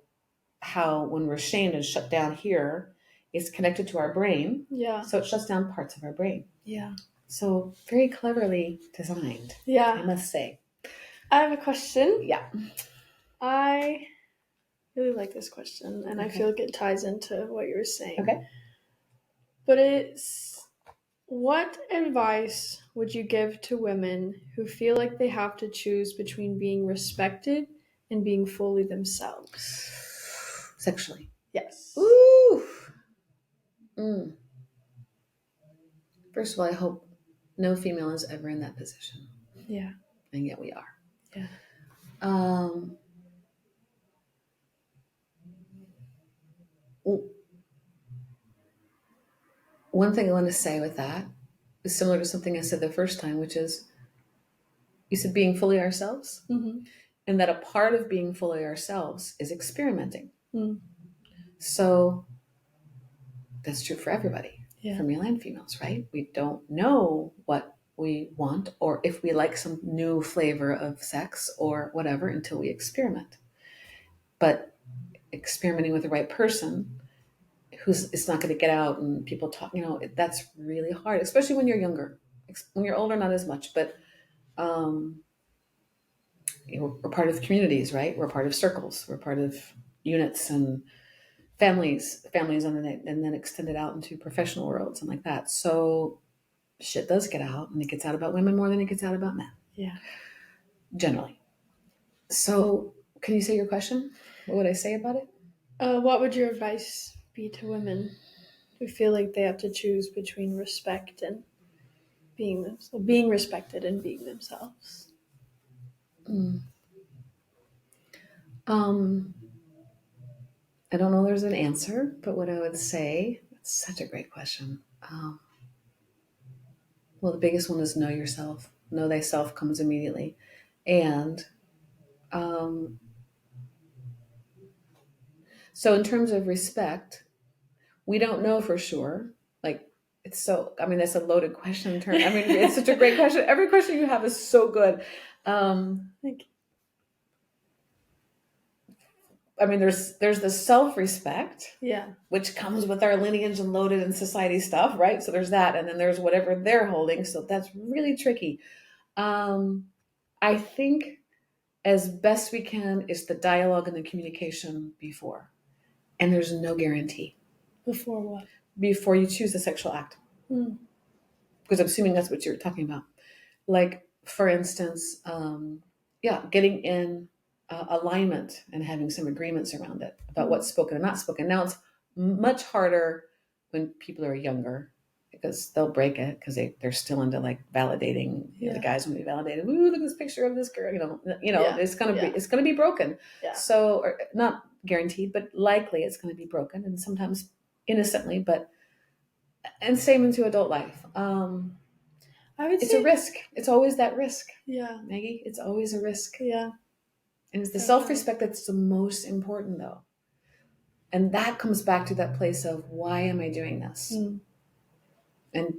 [SPEAKER 2] how when we're shamed and shut down here, it's connected to our brain.
[SPEAKER 1] Yeah.
[SPEAKER 2] So it shuts down parts of our brain.
[SPEAKER 1] Yeah.
[SPEAKER 2] So very cleverly designed.
[SPEAKER 1] Yeah.
[SPEAKER 2] I must say.
[SPEAKER 1] I have a question.
[SPEAKER 2] Yeah.
[SPEAKER 1] I really like this question, and I feel like it ties into what you were saying.
[SPEAKER 2] Okay.
[SPEAKER 1] But it's, what advice would you give to women who feel like they have to choose between being respected and being fully themselves?
[SPEAKER 2] Sexually.
[SPEAKER 1] Yes.
[SPEAKER 2] Ooh. First of all, I hope no female is ever in that position.
[SPEAKER 1] Yeah.
[SPEAKER 2] And yet we are.
[SPEAKER 1] Yeah.
[SPEAKER 2] One thing I want to say with that is similar to something I said the first time, which is, you said being fully ourselves.
[SPEAKER 1] Mm-hmm.
[SPEAKER 2] And that a part of being fully ourselves is experimenting.
[SPEAKER 1] Mm.
[SPEAKER 2] So that's true for everybody, for male and females, right? We don't know what we want or if we like some new flavor of sex or whatever until we experiment. But experimenting with the right person it's not going to get out and people talk, that's really hard, especially when you're younger. When you're older, not as much, but we're part of communities, right? We're part of circles. We're part of units and families, and then extended out into professional worlds and like that. So shit does get out, and it gets out about women more than it gets out about men.
[SPEAKER 1] Yeah.
[SPEAKER 2] Generally. So can you say your question? What would I say about it?
[SPEAKER 1] What would your advice be to women who feel like they have to choose between respect and being respected and being themselves?
[SPEAKER 2] I don't know there's an answer, but what I would say, it's such a great question. Well, the biggest one is know yourself. Know thyself comes immediately. And so in terms of respect, we don't know for sure. Like, that's a loaded question. It's such a great question. Every question you have is so good.
[SPEAKER 1] Thank you.
[SPEAKER 2] There's the self-respect, which comes with our lineage and loaded in society stuff, right? So there's that, and then there's whatever they're holding. So that's really tricky. I think as best we can is the dialogue and the communication before, and there's no guarantee.
[SPEAKER 1] Before what?
[SPEAKER 2] Before you choose the sexual act, because I'm assuming that's what you're talking about. Like, for instance, getting in alignment and having some agreements around it about what's spoken and not spoken. Now it's much harder when people are younger, because they'll break it because they're still into like validating. The guys want to be validated. Ooh, look at this picture of this girl. It's gonna be broken.
[SPEAKER 1] Yeah.
[SPEAKER 2] So, or not guaranteed, but likely it's going to be broken, and sometimes innocently. And same into adult life.
[SPEAKER 1] I would
[SPEAKER 2] It's
[SPEAKER 1] say
[SPEAKER 2] a risk. It's always that risk.
[SPEAKER 1] Yeah.
[SPEAKER 2] Maggie, it's always a risk.
[SPEAKER 1] Yeah.
[SPEAKER 2] And it's the self-respect that's the most important, though. And that comes back to that place of, why am I doing this? And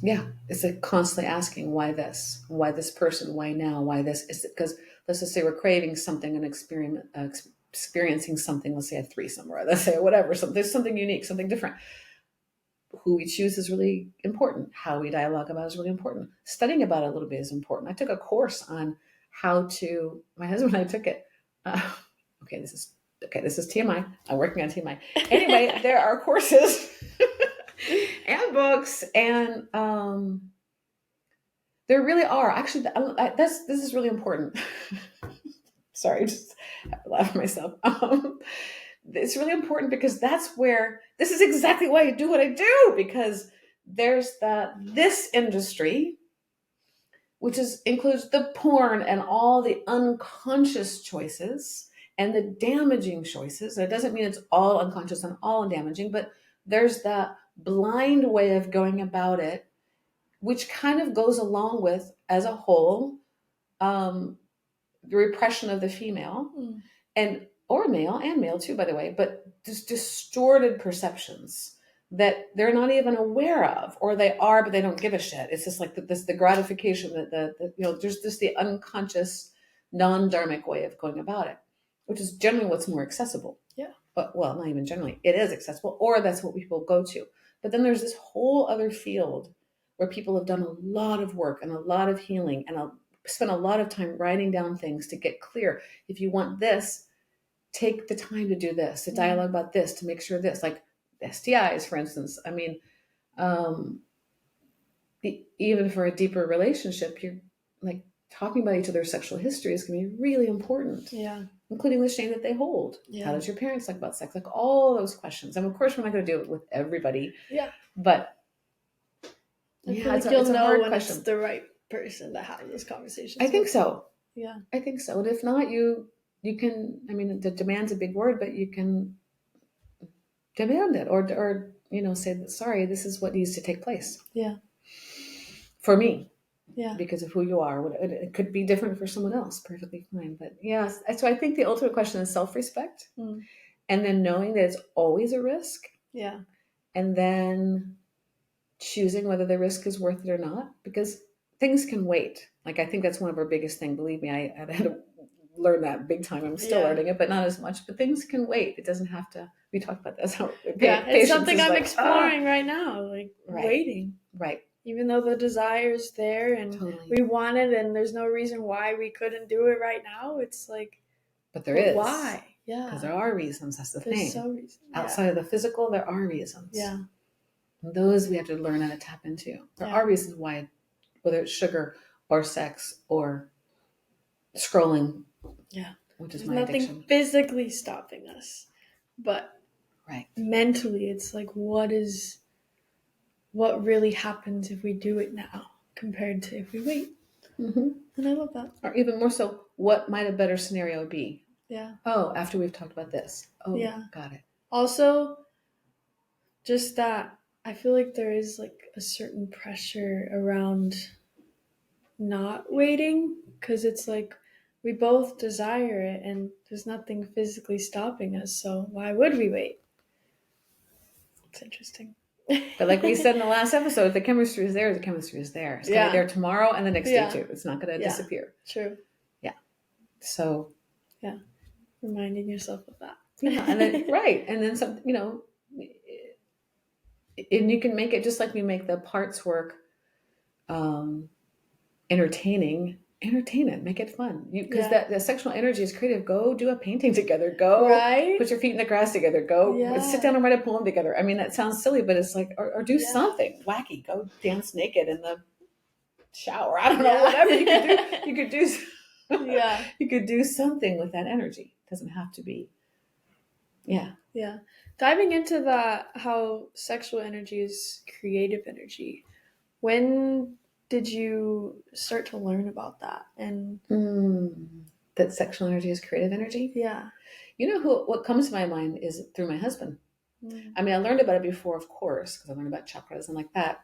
[SPEAKER 2] yeah, it's like constantly asking, why this? Why this person? Why now? Why this? Is it because, let's just say we're craving something and experiencing something, let's say a threesome, or let's say whatever, there's something unique, something different. Who we choose is really important. How we dialogue about it is really important. Studying about it a little bit is important. I took a course on how to, my husband and I took it. This is TMI. I'm working on TMI. Anyway, there are courses and books, and there really are. Actually, this is really important. Sorry, just have to laugh at myself. It's really important because that's where, this is exactly why I do what I do, because there's this industry, which includes the porn and all the unconscious choices and the damaging choices. It doesn't mean it's all unconscious and all damaging, but there's that blind way of going about it, which kind of goes along with, as a whole, the repression of the female or male too, by the way, but just distorted perceptions that they're not even aware of, or they are, but they don't give a shit. It's just like the gratification that there's just the unconscious, non-dharmic way of going about it, which is generally what's more accessible.
[SPEAKER 1] Yeah.
[SPEAKER 2] But, well, not even generally, it is accessible, or that's what people go to. But then there's this whole other field where people have done a lot of work and a lot of healing and spent a lot of time writing down things to get clear. If you want this, take the time to do this, to dialogue about this, to make sure this, like STIs, for instance. I mean, even for a deeper relationship, you're like talking about each other's sexual history is going to be really important.
[SPEAKER 1] Yeah.
[SPEAKER 2] Including the shame that they hold. Yeah. How does your parents talk about sex? Like all those questions. And of course, we're not going to do it with everybody.
[SPEAKER 1] Yeah.
[SPEAKER 2] But
[SPEAKER 1] I feel like you'll know when it's the right person to have those conversations.
[SPEAKER 2] I think so.
[SPEAKER 1] Yeah.
[SPEAKER 2] I think so. And if not, you can, I mean, the demand's a big word, but you can demand it or say, sorry, this is what needs to take place.
[SPEAKER 1] Yeah.
[SPEAKER 2] For me.
[SPEAKER 1] Yeah.
[SPEAKER 2] Because of who you are. It could be different for someone else. Perfectly fine. But yeah, so I think the ultimate question is self-respect. And then knowing that it's always a risk.
[SPEAKER 1] Yeah.
[SPEAKER 2] And then choosing whether the risk is worth it or not. Because things can wait. Like, I think that's one of our biggest things. Believe me, I had to learn that big time. I'm still learning it, but not as much. But things can wait. It doesn't have to. We talked about this.
[SPEAKER 1] It's something I'm exploring right now. Like waiting.
[SPEAKER 2] Right.
[SPEAKER 1] Even though the desire is there and we want it, and there's no reason why we couldn't do it right now. It's like,
[SPEAKER 2] but there is.
[SPEAKER 1] Why? Yeah.
[SPEAKER 2] Because there are reasons. That's the thing.
[SPEAKER 1] So reasons.
[SPEAKER 2] Outside of the physical, there are reasons.
[SPEAKER 1] Yeah.
[SPEAKER 2] And those we have to learn how to tap into. There are reasons why, whether it's sugar or sex or scrolling.
[SPEAKER 1] Yeah.
[SPEAKER 2] Which is
[SPEAKER 1] There's
[SPEAKER 2] my
[SPEAKER 1] nothing
[SPEAKER 2] addiction.
[SPEAKER 1] Physically stopping us, but mentally, it's like, what really happens if we do it now compared to if we wait? And I love that.
[SPEAKER 2] Or even more so, what might a better scenario be?
[SPEAKER 1] Yeah.
[SPEAKER 2] Oh, after we've talked about this. Oh,
[SPEAKER 1] yeah.
[SPEAKER 2] Got it.
[SPEAKER 1] Also, just that I feel like there is like a certain pressure around not waiting, because it's like we both desire it and there's nothing physically stopping us, so why would we wait? It's interesting.
[SPEAKER 2] But like we said in the last episode, if the chemistry is there, the chemistry is there. It's going to be there tomorrow and the next day too. It's not going to disappear.
[SPEAKER 1] True.
[SPEAKER 2] Yeah. So.
[SPEAKER 1] Yeah. Reminding yourself of that.
[SPEAKER 2] Yeah. And then, and then some, and you can make it just like we make the parts work entertaining. Entertain it, make it fun. Because that sexual energy is creative. Go do a painting together. Go put your feet in the grass together. Go sit down and write a poem together. I mean, that sounds silly, but it's like, or do something wacky. Go dance naked in the shower. I don't know, whatever you could do. You could do. You could do something with that energy. It doesn't have to be Yeah.
[SPEAKER 1] Yeah. Diving into that, how sexual energy is creative energy. When did you start to learn about that? And
[SPEAKER 2] That sexual energy is creative energy.
[SPEAKER 1] yeah.
[SPEAKER 2] You know what comes to my mind is through my husband. I mean, I learned about it before, of course, because I learned about chakras and like that.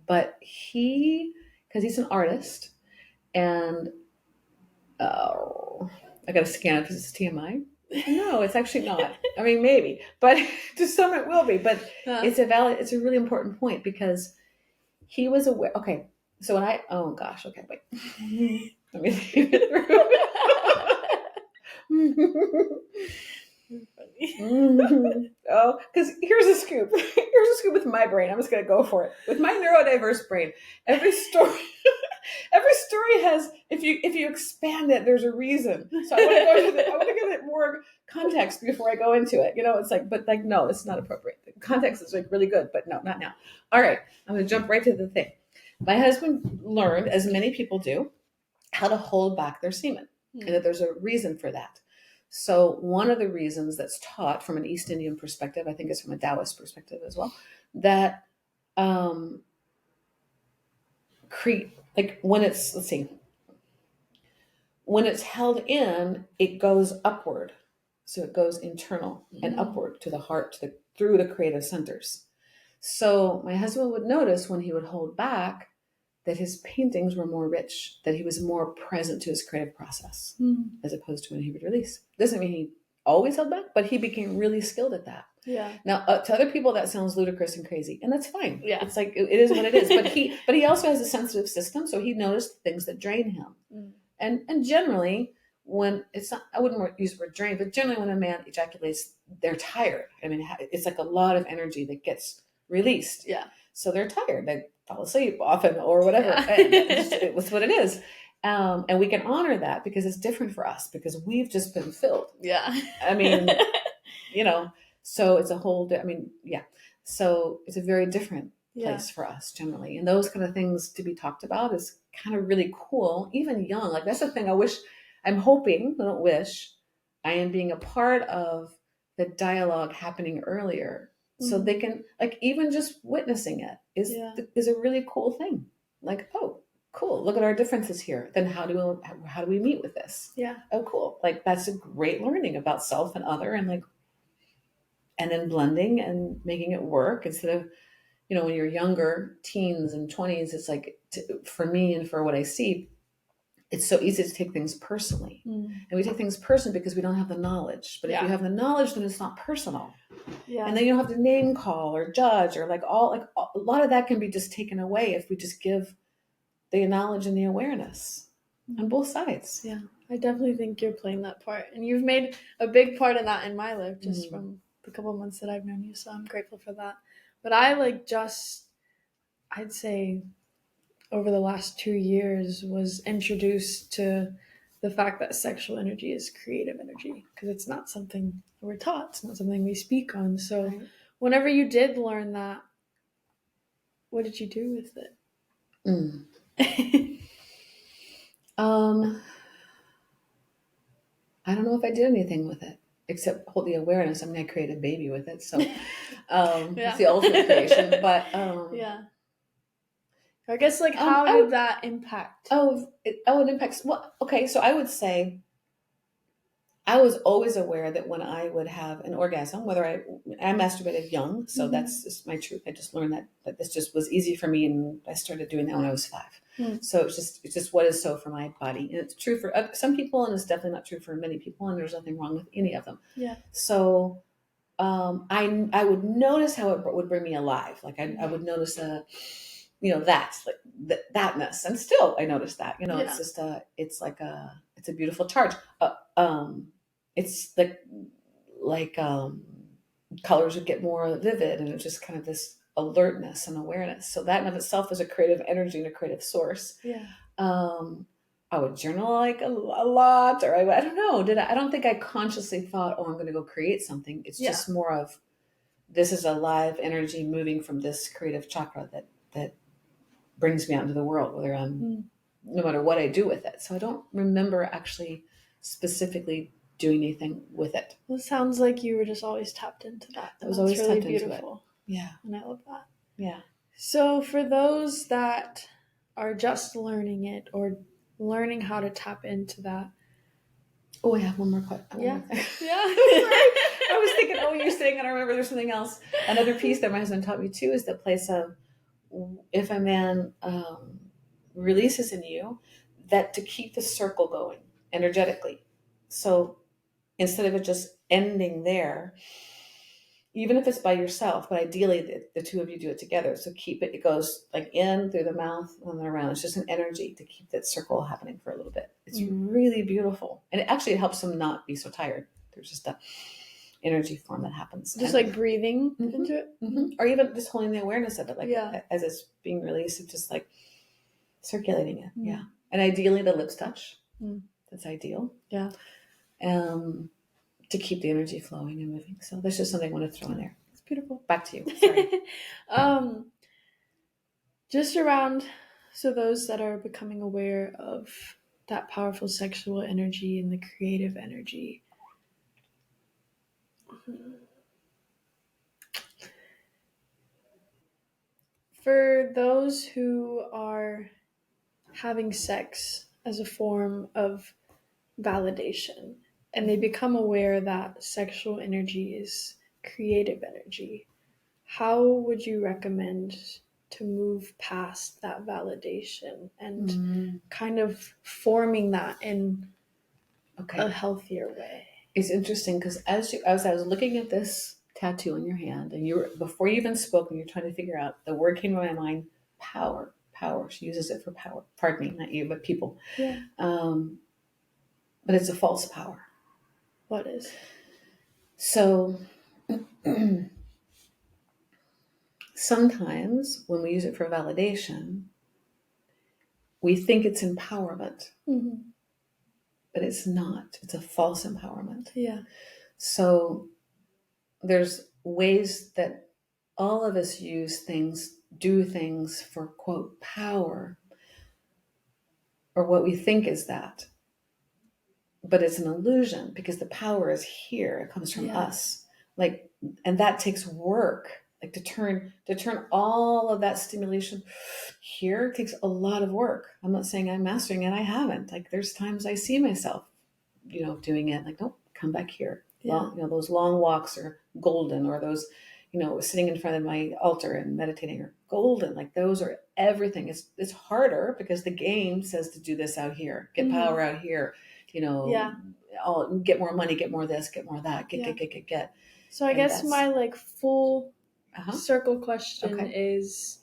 [SPEAKER 2] But because he's an artist, and I got to scan it because it's TMI. No, it's actually not. I mean, maybe, but to some it will be. But it's a really important point because he was aware. Okay, so when oh gosh, okay, wait. Let me think it through. Oh, because here's a scoop. Here's a scoop with my brain. I'm just gonna go for it. With my neurodiverse brain, every story has, if you expand it, there's a reason. So I want to give it more context before I go into it. You know, it's like, but like, no, it's not appropriate. The context is like really good, but no, not now. All right, I'm gonna jump right to the thing. My husband learned, as many people do, how to hold back their semen, and that there's a reason for that. So one of the reasons that's taught from an East Indian perspective, I think it's from a Taoist perspective as well, that like when it's, let's see, when it's held in, it goes upward. So it goes internal and upward to the heart, through the creative centers. So my husband would notice when he would hold back that his paintings were more rich, that he was more present to his creative process as opposed to when he would release. Doesn't mean he always held back, but he became really skilled at that.
[SPEAKER 1] Yeah.
[SPEAKER 2] Now, to other people, that sounds ludicrous and crazy, and that's fine.
[SPEAKER 1] Yeah.
[SPEAKER 2] It's like, it is what it is. But he also has a sensitive system, so he noticed things that drain him. And generally, when it's not, I wouldn't use the word drain, but generally when a man ejaculates, they're tired. I mean, it's like a lot of energy that gets released.
[SPEAKER 1] Yeah.
[SPEAKER 2] So they're tired. They fall asleep often or whatever.
[SPEAKER 1] Yeah.
[SPEAKER 2] It's what it is. And we can honor that because it's different for us because we've just been filled.
[SPEAKER 1] Yeah.
[SPEAKER 2] I mean, you know, so it's a whole, so it's a very different place for us generally. And those kind of things to be talked about is kind of really cool, even young. Like that's the thing I'm hoping, I don't wish, I am being a part of the dialogue happening earlier. So they can, like, even just witnessing it is a really cool thing. Like, oh, cool, look at our differences here. Then how do we meet with this?
[SPEAKER 1] Yeah.
[SPEAKER 2] Oh, cool. Like that's a great learning about self and other, and like, and then blending and making it work instead of, when you're younger, teens and 20s, it's like, for me and for what I see, it's so easy to take things personally. And we take things personally because we don't have the knowledge. But if you have the knowledge, then it's not personal. Yeah. And then you don't have to name call or judge or a lot of that can be just taken away if we just give the knowledge and the awareness on both sides.
[SPEAKER 1] Yeah, I definitely think you're playing that part. And you've made a big part of that in my life just from the couple of months that I've known you. So I'm grateful for that. But I'd say over the last 2 years was introduced to the fact that sexual energy is creative energy because it's not something we're taught. It's not something we speak on. So whenever you did learn that, what did you do with it?
[SPEAKER 2] I don't know if I did anything with it except hold the awareness. I mean, I created a baby with it, so it's the ultimate creation. But
[SPEAKER 1] I guess how did that impact?
[SPEAKER 2] It impacts. Well, okay, so I would say I was always aware that when I would have an orgasm, whether I masturbated young, so that's just my truth. I just learned that this just was easy for me, and I started doing that when I was 5. So it's just what is so for my body, and it's true for some people, and it's definitely not true for many people, and there's nothing wrong with any of them. Yeah. So I would notice how it would bring me alive. Like I would notice that's like thatness, and still I notice that. It's just it's a beautiful charge. It's like colors would get more vivid, and it's just kind of this alertness and awareness. So that in of itself is a creative energy and a creative source. Yeah. I would journal a lot, or I don't know. I don't think I consciously thought, oh, I'm going to go create something. It's just more of, this is a live energy moving from this creative chakra that brings me out into the world, whether I'm no matter what I do with it. So I don't remember actually specifically doing anything with it.
[SPEAKER 1] Well, it sounds like you were just always tapped into that.
[SPEAKER 2] I was
[SPEAKER 1] That's
[SPEAKER 2] always
[SPEAKER 1] really
[SPEAKER 2] tapped into it.
[SPEAKER 1] beautiful.
[SPEAKER 2] Yeah.
[SPEAKER 1] And I love that.
[SPEAKER 2] Yeah.
[SPEAKER 1] So for those that are just learning it or learning how to tap into that.
[SPEAKER 2] Oh, I have one more question.
[SPEAKER 1] Yeah. Yeah.
[SPEAKER 2] I was thinking, oh, you're saying, and I remember there's something else. Another piece that my husband taught me too is the place of, if a man releases in you, that to keep the circle going energetically. So instead of it just ending there, even if it's by yourself, but ideally the two of you do it together. So keep it, it goes like in through the mouth and then around. It's just an energy to keep that circle happening for a little bit. It's really beautiful. And it actually helps them not be so tired. There's just a energy form that happens.
[SPEAKER 1] Just like breathing into it?
[SPEAKER 2] Or even just holding the awareness of it, like as it's being released, of just like circulating it. Yeah. And ideally the lips touch. That's ideal.
[SPEAKER 1] Yeah.
[SPEAKER 2] To keep the energy flowing and moving. So that's just something I want to throw in there.
[SPEAKER 1] It's beautiful.
[SPEAKER 2] Back to you. Sorry.
[SPEAKER 1] Just around, so those that are becoming aware of that powerful sexual energy and the creative energy. For those who are having sex as a form of validation and they become aware that sexual energy is creative energy, how would you recommend to move past that validation and kind of forming that in a healthier way?
[SPEAKER 2] It's interesting because as I was looking at this tattoo on your hand, and you were, before you even spoke, and you're trying to figure out, the word came to my mind: power. Power. She uses it for power. Pardon me, not you, but people.
[SPEAKER 1] Yeah.
[SPEAKER 2] But it's a false power.
[SPEAKER 1] What is?
[SPEAKER 2] So sometimes when we use it for validation, we think it's empowerment. But it's not. It's a false empowerment.
[SPEAKER 1] Yeah.
[SPEAKER 2] So there's ways that all of us do things for, quote, power, or what we think is that. But it's an illusion because the power is here. It comes from us. Like, and that takes work. Like to turn all of that stimulation here takes a lot of work. I'm not saying I'm mastering it. I haven't. Like there's times I see myself, doing it. Like, nope, come back here.
[SPEAKER 1] Yeah.
[SPEAKER 2] Well, those long walks are golden, or those, sitting in front of my altar and meditating are golden. Like those are everything. It's harder because the game says to do this out here, get power out here, get more money, get more this, get more that, get.
[SPEAKER 1] So I guess my full circle question is,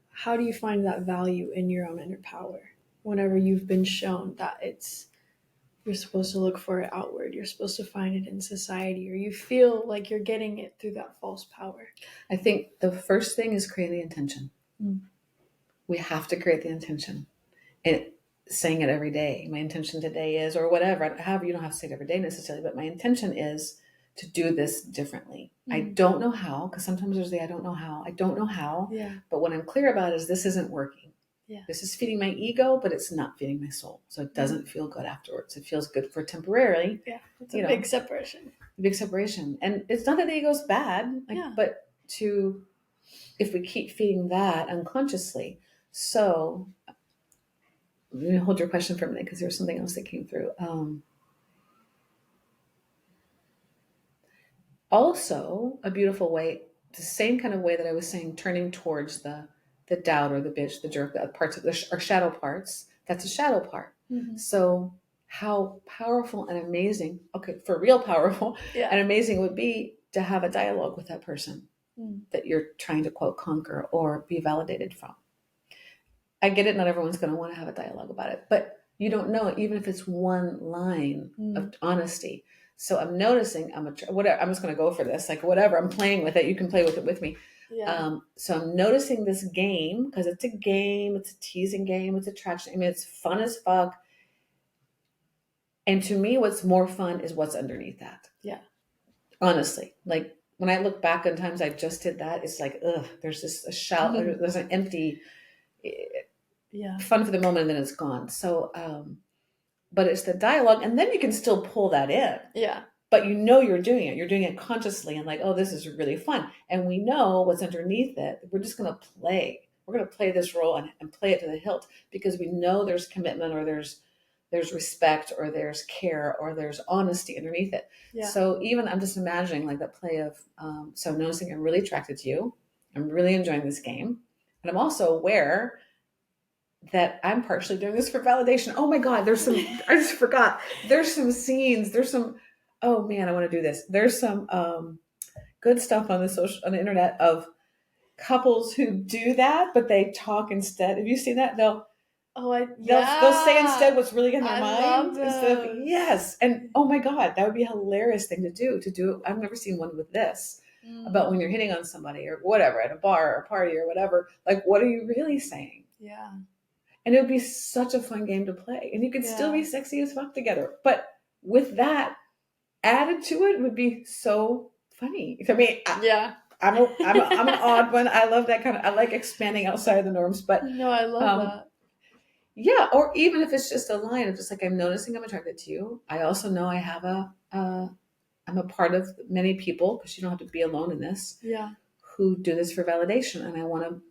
[SPEAKER 1] how do you find that value in your own inner power whenever you've been shown that you're supposed to look for it outward, you're supposed to find it in society, or you feel like you're getting it through that false power?
[SPEAKER 2] I think the first thing is create the intention. We have to create the intention. And saying it every day. My intention today is, or whatever, however, you don't have to say it every day necessarily, but my intention is to do this differently. I don't know how, because sometimes there's I don't know how.
[SPEAKER 1] Yeah.
[SPEAKER 2] But what I'm clear about is this isn't working.
[SPEAKER 1] Yeah.
[SPEAKER 2] This is feeding my ego, but it's not feeding my soul. So it doesn't feel good afterwards. It feels good for temporarily.
[SPEAKER 1] Yeah. It's a big separation.
[SPEAKER 2] Big separation. And it's not that the ego's bad, but if we keep feeding that unconsciously. So let me hold your question for a minute because there was something else that came through. Also, a beautiful way, the same kind of way that I was saying, turning towards the doubt or the bitch, the jerk, the parts of our shadow parts. That's a shadow part. So how powerful and amazing, for real powerful and amazing would be to have a dialogue with that person that you're trying to, quote, conquer or be validated from. I get it. Not everyone's going to want to have a dialogue about it, but you don't know, even if it's one line of honesty. So I'm noticing, whatever, I'm just going to go for this, whatever, I'm playing with it. You can play with it with me.
[SPEAKER 1] Yeah.
[SPEAKER 2] So I'm noticing this game because it's a game. It's a teasing game. It's attraction. I mean, it's fun as fuck. And to me, what's more fun is what's underneath that.
[SPEAKER 1] Yeah.
[SPEAKER 2] Honestly, when I look back on times I just did that, it's there's just a shout, there's an empty, fun for the moment, and then it's gone. So but it's the dialogue, and then you can still pull that in.
[SPEAKER 1] Yeah.
[SPEAKER 2] But you know you're doing it. You're doing it consciously and like, oh, this is really fun. And we know what's underneath it. We're just going to play. We're going to play this role and play it to the hilt because we know there's commitment or there's respect or there's care or there's honesty underneath it.
[SPEAKER 1] Yeah.
[SPEAKER 2] So even I'm just imagining like that play of, so noticing I'm really attracted to you. I'm really enjoying this game. And I'm also aware that I'm partially doing this for validation. Oh my God, there's some, I just forgot. There's some scenes, oh man, I want to do this. There's some good stuff on the internet of couples who do that, but they talk instead. Have you seen that? They'll say instead what's really in their mind instead of yes. And oh my God, that would be a hilarious thing to do. I've never seen one with this about when you're hitting on somebody or whatever at a bar or a party or whatever. Like, what are you really saying?
[SPEAKER 1] Yeah.
[SPEAKER 2] And it would be such a fun game to play. And you could still be sexy as fuck together. But with that added to it would be so funny. I mean, I'm an odd one. I love that I like expanding outside of the norms. But
[SPEAKER 1] no, I love that.
[SPEAKER 2] Yeah, or even if it's just a line of just like, I'm noticing I'm attracted to you. I also know I have I'm a part of many people, because you don't have to be alone in this.
[SPEAKER 1] Yeah. Who
[SPEAKER 2] do this for validation. And I want to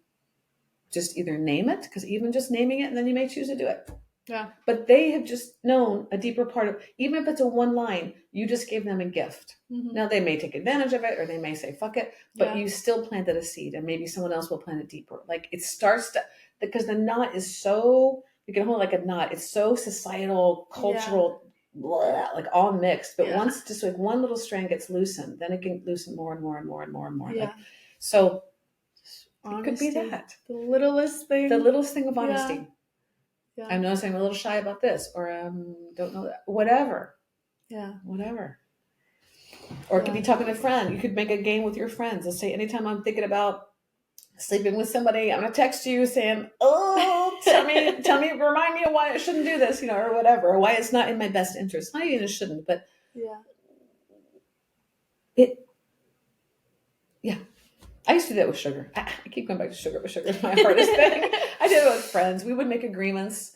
[SPEAKER 2] just either name it, because even just naming it, and then you may choose to do it.
[SPEAKER 1] Yeah.
[SPEAKER 2] But they have just known a deeper part of, even if it's a one line, you just gave them a gift. Mm-hmm. Now they may take advantage of it or they may say, fuck it, but you still planted a seed and maybe someone else will plant it deeper. Like it starts to, because the knot is so, you can hold like a knot. It's so societal, cultural, blah, like all mixed. But once just like one little strand gets loosened, then it can loosen more and more and more and more and more. Yeah. Like, so honesty, it could be that. The littlest thing of honesty. Yeah. Yeah. I'm noticing I'm a little shy about this, or don't know that. Whatever. Yeah. Whatever. Or it could be talking to a friend. You could make a game with your friends and say, anytime I'm thinking about sleeping with somebody, I'm gonna text you saying, "Oh, tell me, remind me of why I shouldn't do this, or whatever, or why it's not in my best interest." Not even it shouldn't, but yeah. I used to do that with sugar. I keep going back to sugar, but sugar is my hardest thing. I did it with friends. We would make agreements.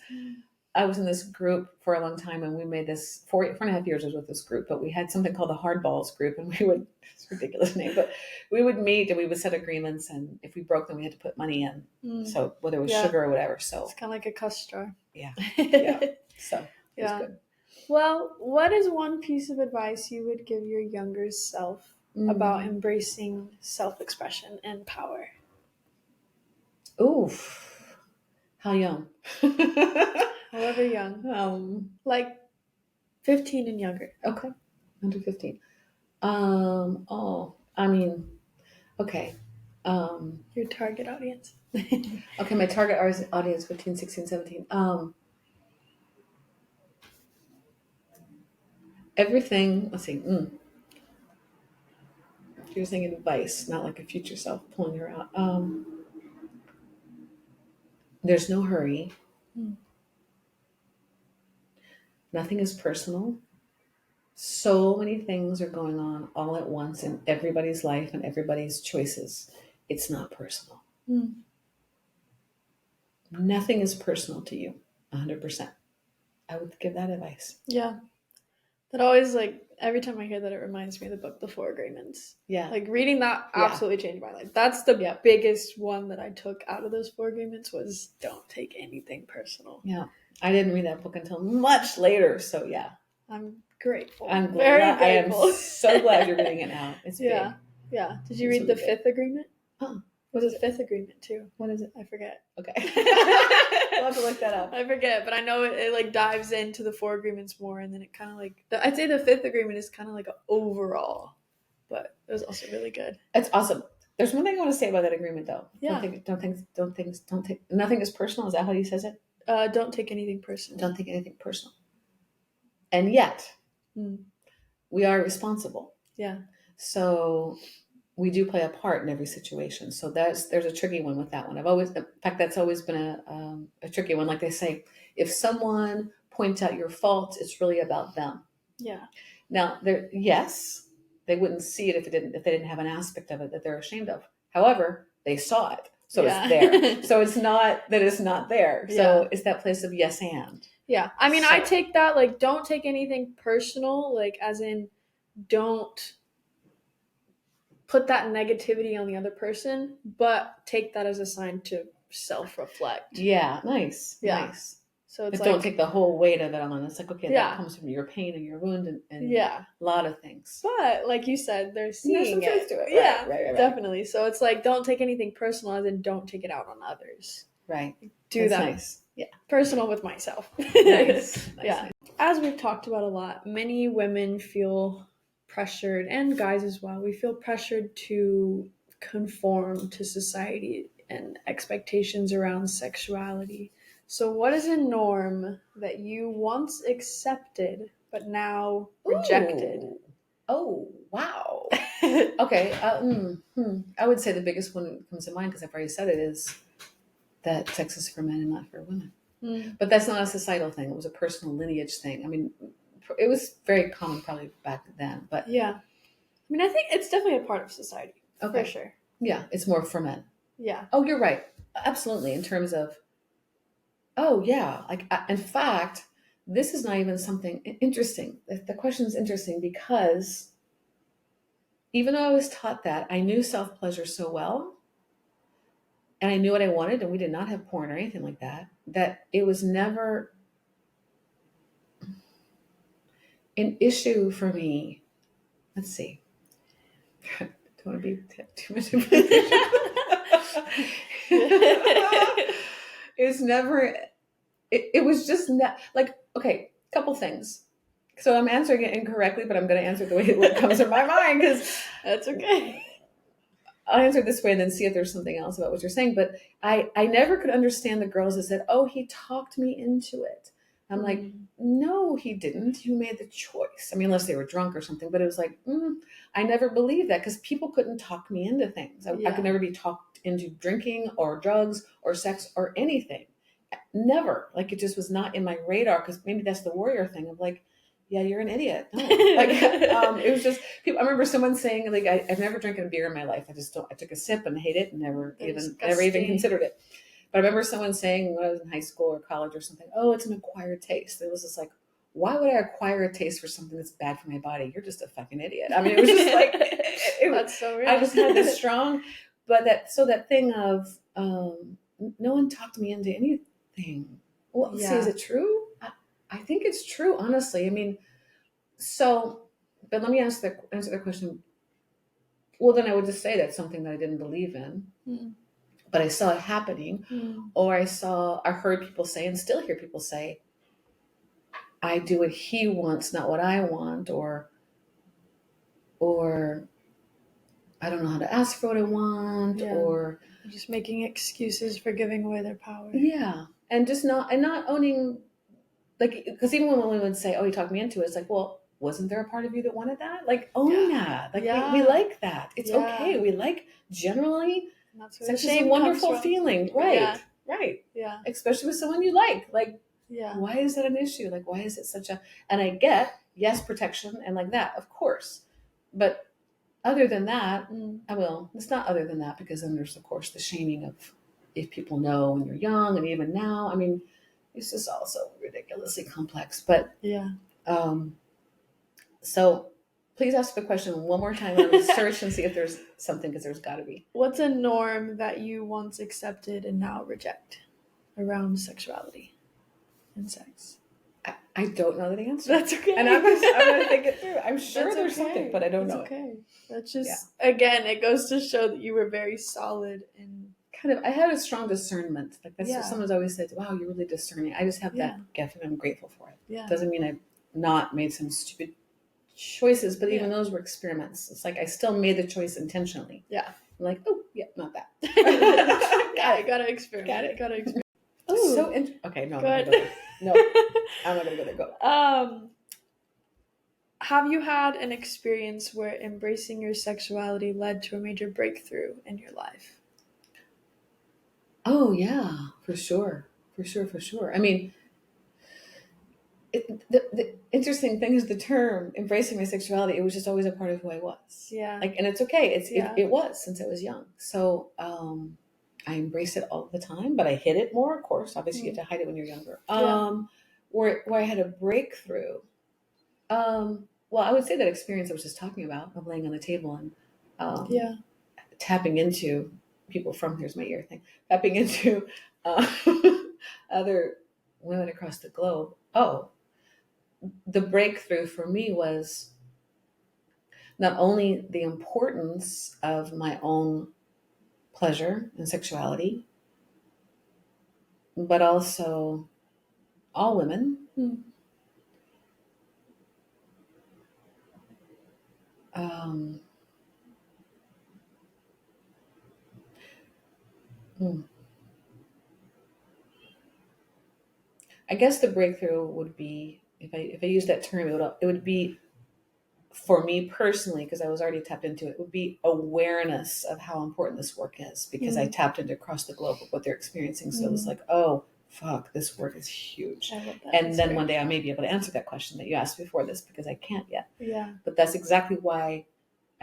[SPEAKER 2] I was in this group for a long time, and we made this 4.5 years I was with this group, but we had something called the Hardballs group, and we would, it's a ridiculous name, but we would meet and we would set agreements, and if we broke them, we had to put money in. So whether it was sugar or whatever. So
[SPEAKER 1] it's kind of like a cuss jar.
[SPEAKER 2] Yeah. Yeah. So it was good.
[SPEAKER 1] Well, what is one piece of advice you would give your younger self about embracing self-expression and power?
[SPEAKER 2] Oof. How young?
[SPEAKER 1] However young. Like 15 and younger.
[SPEAKER 2] Okay. Under 15. Okay.
[SPEAKER 1] Your target audience.
[SPEAKER 2] Okay, my target audience, 15, 16, 17. Everything, let's see. You're saying advice, not like a future self pulling her out. There's no hurry. Nothing is personal. So many things are going on all at once in everybody's life and everybody's choices. It's not personal. Nothing is personal to you, 100%. I would give that advice.
[SPEAKER 1] Yeah. That always, like, every time I hear that, it reminds me of the book, The Four Agreements.
[SPEAKER 2] Yeah.
[SPEAKER 1] Like, reading that absolutely changed my life. That's the biggest one that I took out of those 4 agreements was don't take anything personal.
[SPEAKER 2] Yeah. I didn't read that book until much later, so yeah.
[SPEAKER 1] I'm grateful.
[SPEAKER 2] I'm very grateful. I am so glad you're reading it now. It's big.
[SPEAKER 1] Yeah. Did you read the 5th agreement? What is the 5th agreement too?
[SPEAKER 2] What is it?
[SPEAKER 1] I forget.
[SPEAKER 2] Okay. We'll have to look that up.
[SPEAKER 1] I forget, but I know it like dives into the 4 agreements more, and then it kind of like I'd say the 5th agreement is kind of like an overall, but it was also really good.
[SPEAKER 2] It's awesome. There's one thing I want to say about that agreement though.
[SPEAKER 1] Yeah.
[SPEAKER 2] Don't take nothing is personal. Is that how he says it?
[SPEAKER 1] Don't take anything personal.
[SPEAKER 2] Don't take anything personal. And yet, we are responsible.
[SPEAKER 1] Yeah.
[SPEAKER 2] So we do play a part in every situation. So there's a tricky one with that one. In fact, that's always been a tricky one. Like they say, if someone points out your faults, it's really about them.
[SPEAKER 1] Yeah.
[SPEAKER 2] Now, they wouldn't see it if they didn't have an aspect of it that they're ashamed of. However, they saw it. So it's there. So it's not that it's not there. So it's that place of yes and.
[SPEAKER 1] Yeah. I mean, I take that, like, don't take anything personal, like, as in, don't put that negativity on the other person, but take that as a sign to self-reflect.
[SPEAKER 2] Yeah, nice.
[SPEAKER 1] Yeah.
[SPEAKER 2] Nice.
[SPEAKER 1] So it's
[SPEAKER 2] But
[SPEAKER 1] like,
[SPEAKER 2] don't take the whole weight of it on. It's like, okay,
[SPEAKER 1] Yeah.
[SPEAKER 2] that comes from your pain and your wound and
[SPEAKER 1] yeah.
[SPEAKER 2] a lot of things.
[SPEAKER 1] But like you said, they're
[SPEAKER 2] And
[SPEAKER 1] seeing
[SPEAKER 2] there's some truth to it.
[SPEAKER 1] Yeah,
[SPEAKER 2] Right.
[SPEAKER 1] definitely. So it's like, don't take anything personal, as in, don't take it out on others.
[SPEAKER 2] Right.
[SPEAKER 1] Do
[SPEAKER 2] That's
[SPEAKER 1] that.
[SPEAKER 2] nice. Yeah.
[SPEAKER 1] Personal with myself.
[SPEAKER 2] Nice.
[SPEAKER 1] Yeah.
[SPEAKER 2] Nice.
[SPEAKER 1] As we've talked about a lot, many women feel pressured, and guys as well, we feel pressured to conform to society and expectations around sexuality. So, what is a norm that you once accepted but now rejected?
[SPEAKER 2] Ooh. Oh, wow. Okay. I would say the biggest one that comes to mind, because I've already said it, is that sex is for men and not for women.
[SPEAKER 1] Mm.
[SPEAKER 2] But that's not a societal thing. It was a personal lineage thing. I mean, it was very common probably back then. But
[SPEAKER 1] Yeah. I mean, I think it's definitely a part of society.
[SPEAKER 2] okay.
[SPEAKER 1] For sure.
[SPEAKER 2] Yeah, it's more for men.
[SPEAKER 1] Yeah.
[SPEAKER 2] Oh, you're right. Absolutely. In terms of, oh, yeah. Like, in fact, this is not even something interesting. The question is interesting because even though I was taught that, I knew self pleasure so well, and I knew what I wanted, and we did not have porn or anything like that, that it was never an issue for me. Let's see. Don't want to be too much information. It's never, it was just not, like, okay, couple things. So I'm answering it incorrectly, but I'm going to answer it the way it comes to my mind, because
[SPEAKER 1] That's okay.
[SPEAKER 2] I'll answer it this way and then see if there's something else about what you're saying. But I never could understand the girls that said, oh, he talked me into it. I'm like, no, he didn't. You made the choice. I mean, unless they were drunk or something. But it was like, I never believed that, because people couldn't talk me into things. I could never be talked into drinking or drugs or sex or anything. Never. Like, it just was not in my radar, because maybe that's the warrior thing of like, yeah, you're an idiot. No. Like, it was just people. I remember someone saying, like, I've never drank a beer in my life. I just don't. I took a sip and hate it, and never even considered it. But I remember someone saying when I was in high school or college or something, oh, it's an acquired taste. It was just like, why would I acquire a taste for something that's bad for my body? You're just a fucking idiot. I mean, it was just like,
[SPEAKER 1] That's so real.
[SPEAKER 2] I just had this strong, but that thing of, no one talked me into anything. Well, see, is it true? I think it's true, honestly. I mean, so, but let me answer the question. Well, then I would just say that's something that I didn't believe in, but I saw it happening, or I heard people say, and still hear people say, I do what he wants, not what I want, or I don't know how to ask for what I want, or
[SPEAKER 1] just making excuses for giving away their power.
[SPEAKER 2] Yeah, and just not owning, like, because even when women would say, "Oh, he talked me into it," it's like, well, wasn't there a part of you that wanted that? Like, own that. Like, we like that. It's okay. We like, generally, sex is a wonderful feeling. Right. Right.
[SPEAKER 1] Yeah.
[SPEAKER 2] Especially with someone you like. Like,
[SPEAKER 1] yeah.
[SPEAKER 2] Why is that an issue? Like, why is it such a, and I get, yes, protection and like that, of course. But other than that, it's not other than that, because then there's, of course, the shaming of if people know when you're young, and even now, I mean, it's just also ridiculously complex. But so please ask the question one more time. I'm going to search and see if there's something, because there's got to be.
[SPEAKER 1] What's a norm that you once accepted and now reject around sexuality and sex?
[SPEAKER 2] I don't know the answer.
[SPEAKER 1] That's okay.
[SPEAKER 2] And I'm going to think it through. I'm sure there's something, but I don't know.
[SPEAKER 1] Okay. That's just, again, it goes to show that you were very solid and
[SPEAKER 2] kind of, I had a strong discernment. Like, that's what someone's always said, wow, you're really discerning. I just have that gift, and I'm grateful for it. Yeah. Doesn't mean I've not made some stupid choices, but even those were experiments. It's like I still made the choice intentionally. Yeah. I'm like, oh, yeah, not that.
[SPEAKER 1] Gotta experiment. Gotta experiment.
[SPEAKER 2] Oh, so okay, no, I'm not gonna go there. Go.
[SPEAKER 1] Have you had an experience where embracing your sexuality led to a major breakthrough in your life?
[SPEAKER 2] Oh yeah, for sure. I mean, the interesting thing is the term embracing my sexuality. It was just always a part of who I was. Yeah. Like, and it's okay. It was since I was young. So I embrace it all the time, but I hid it more. Of course, obviously, you have to hide it when you're younger. where I had a breakthrough. Well, I would say that experience I was just talking about of laying on the table and
[SPEAKER 1] Yeah.
[SPEAKER 2] tapping into people from, here's my ear thing, tapping into uh, other women across the globe. Oh, the breakthrough for me was not only the importance of my own pleasure and sexuality, but also all women. Um, hmm. I guess the breakthrough would be, if I use that term, it would be for me personally, because I was already tapped into it, would be awareness of how important this work is, because I tapped into across the globe of what they're experiencing. So it was like, oh, fuck, this work is huge.
[SPEAKER 1] I love that.
[SPEAKER 2] And
[SPEAKER 1] That's
[SPEAKER 2] then
[SPEAKER 1] great.
[SPEAKER 2] one day I may be able to answer that question that you asked before this, because I can't yet.
[SPEAKER 1] Yeah.
[SPEAKER 2] But that's exactly why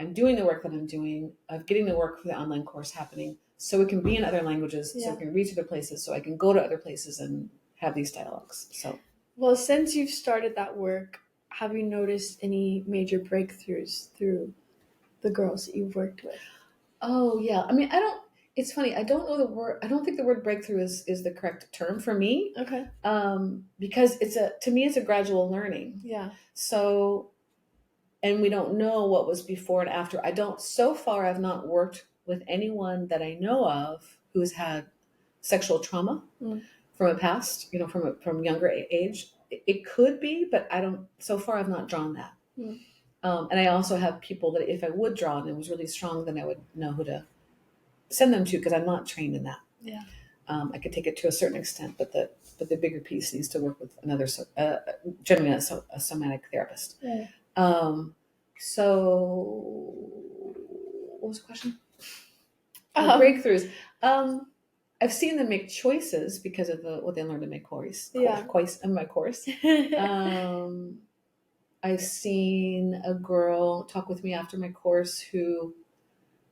[SPEAKER 2] I'm doing the work that I'm doing, of getting the work for the online course happening, so it can be in other languages, so it can reach other places, so I can go to other places and have these dialogues. So,
[SPEAKER 1] well, since you've started that work, have you noticed any major breakthroughs through the girls that you've worked with?
[SPEAKER 2] oh yeah, I mean, it's funny, I don't know the word, I don't think the word breakthrough is the correct term for me.
[SPEAKER 1] Okay.
[SPEAKER 2] Because to me it's a gradual learning.
[SPEAKER 1] Yeah.
[SPEAKER 2] So, and we don't know what was before and after. So far I've not worked with anyone that I know of who's had sexual trauma from a past, from younger age. It could be, but so far I've not drawn that. And I also have people that if I would draw and it was really strong, then I would know who to send them to, because I'm not trained in that.
[SPEAKER 1] Yeah.
[SPEAKER 2] I could take it to a certain extent, but the bigger piece needs to work with another, generally a somatic therapist.
[SPEAKER 1] Yeah.
[SPEAKER 2] So what was the question? Breakthroughs. I've seen them make choices because of what they learned in my course. I've seen a girl talk with me after my course who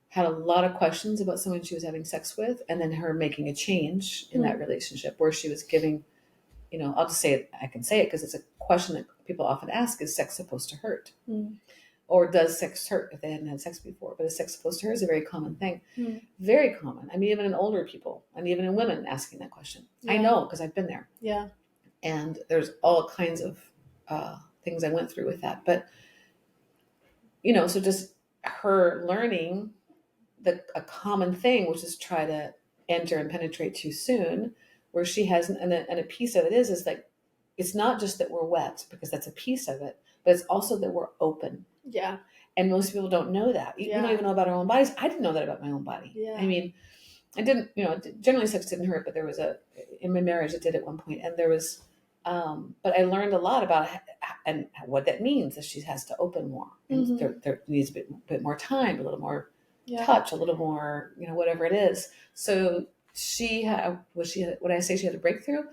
[SPEAKER 2] had a lot of questions about someone she was having sex with, and then her making a change in that relationship where she was giving, I'll just say it, I can say it because it's a question that people often ask: is sex supposed to hurt? Or does sex hurt if they hadn't had sex before? But is sex supposed to hurt is a very common thing. Very common. I mean, even in older people and even in women asking that question. Yeah. I know, because I've been there.
[SPEAKER 1] Yeah.
[SPEAKER 2] And there's all kinds of things I went through with that. But, so just her learning a common thing, which is try to enter and penetrate too soon, where she has, and a piece of it is like, it's not just that we're wet, because that's a piece of it, but it's also that we're open.
[SPEAKER 1] Yeah.
[SPEAKER 2] And most people don't know that. You don't even know about our own bodies. I didn't know that about my own body.
[SPEAKER 1] Yeah.
[SPEAKER 2] I mean, I didn't, generally sex didn't hurt, but there was in my marriage it did at one point. And there was, but I learned a lot about and what that means, that she has to open more. And there needs a bit more time, a little more touch, a little more, whatever it is. So would I say she had a breakthrough?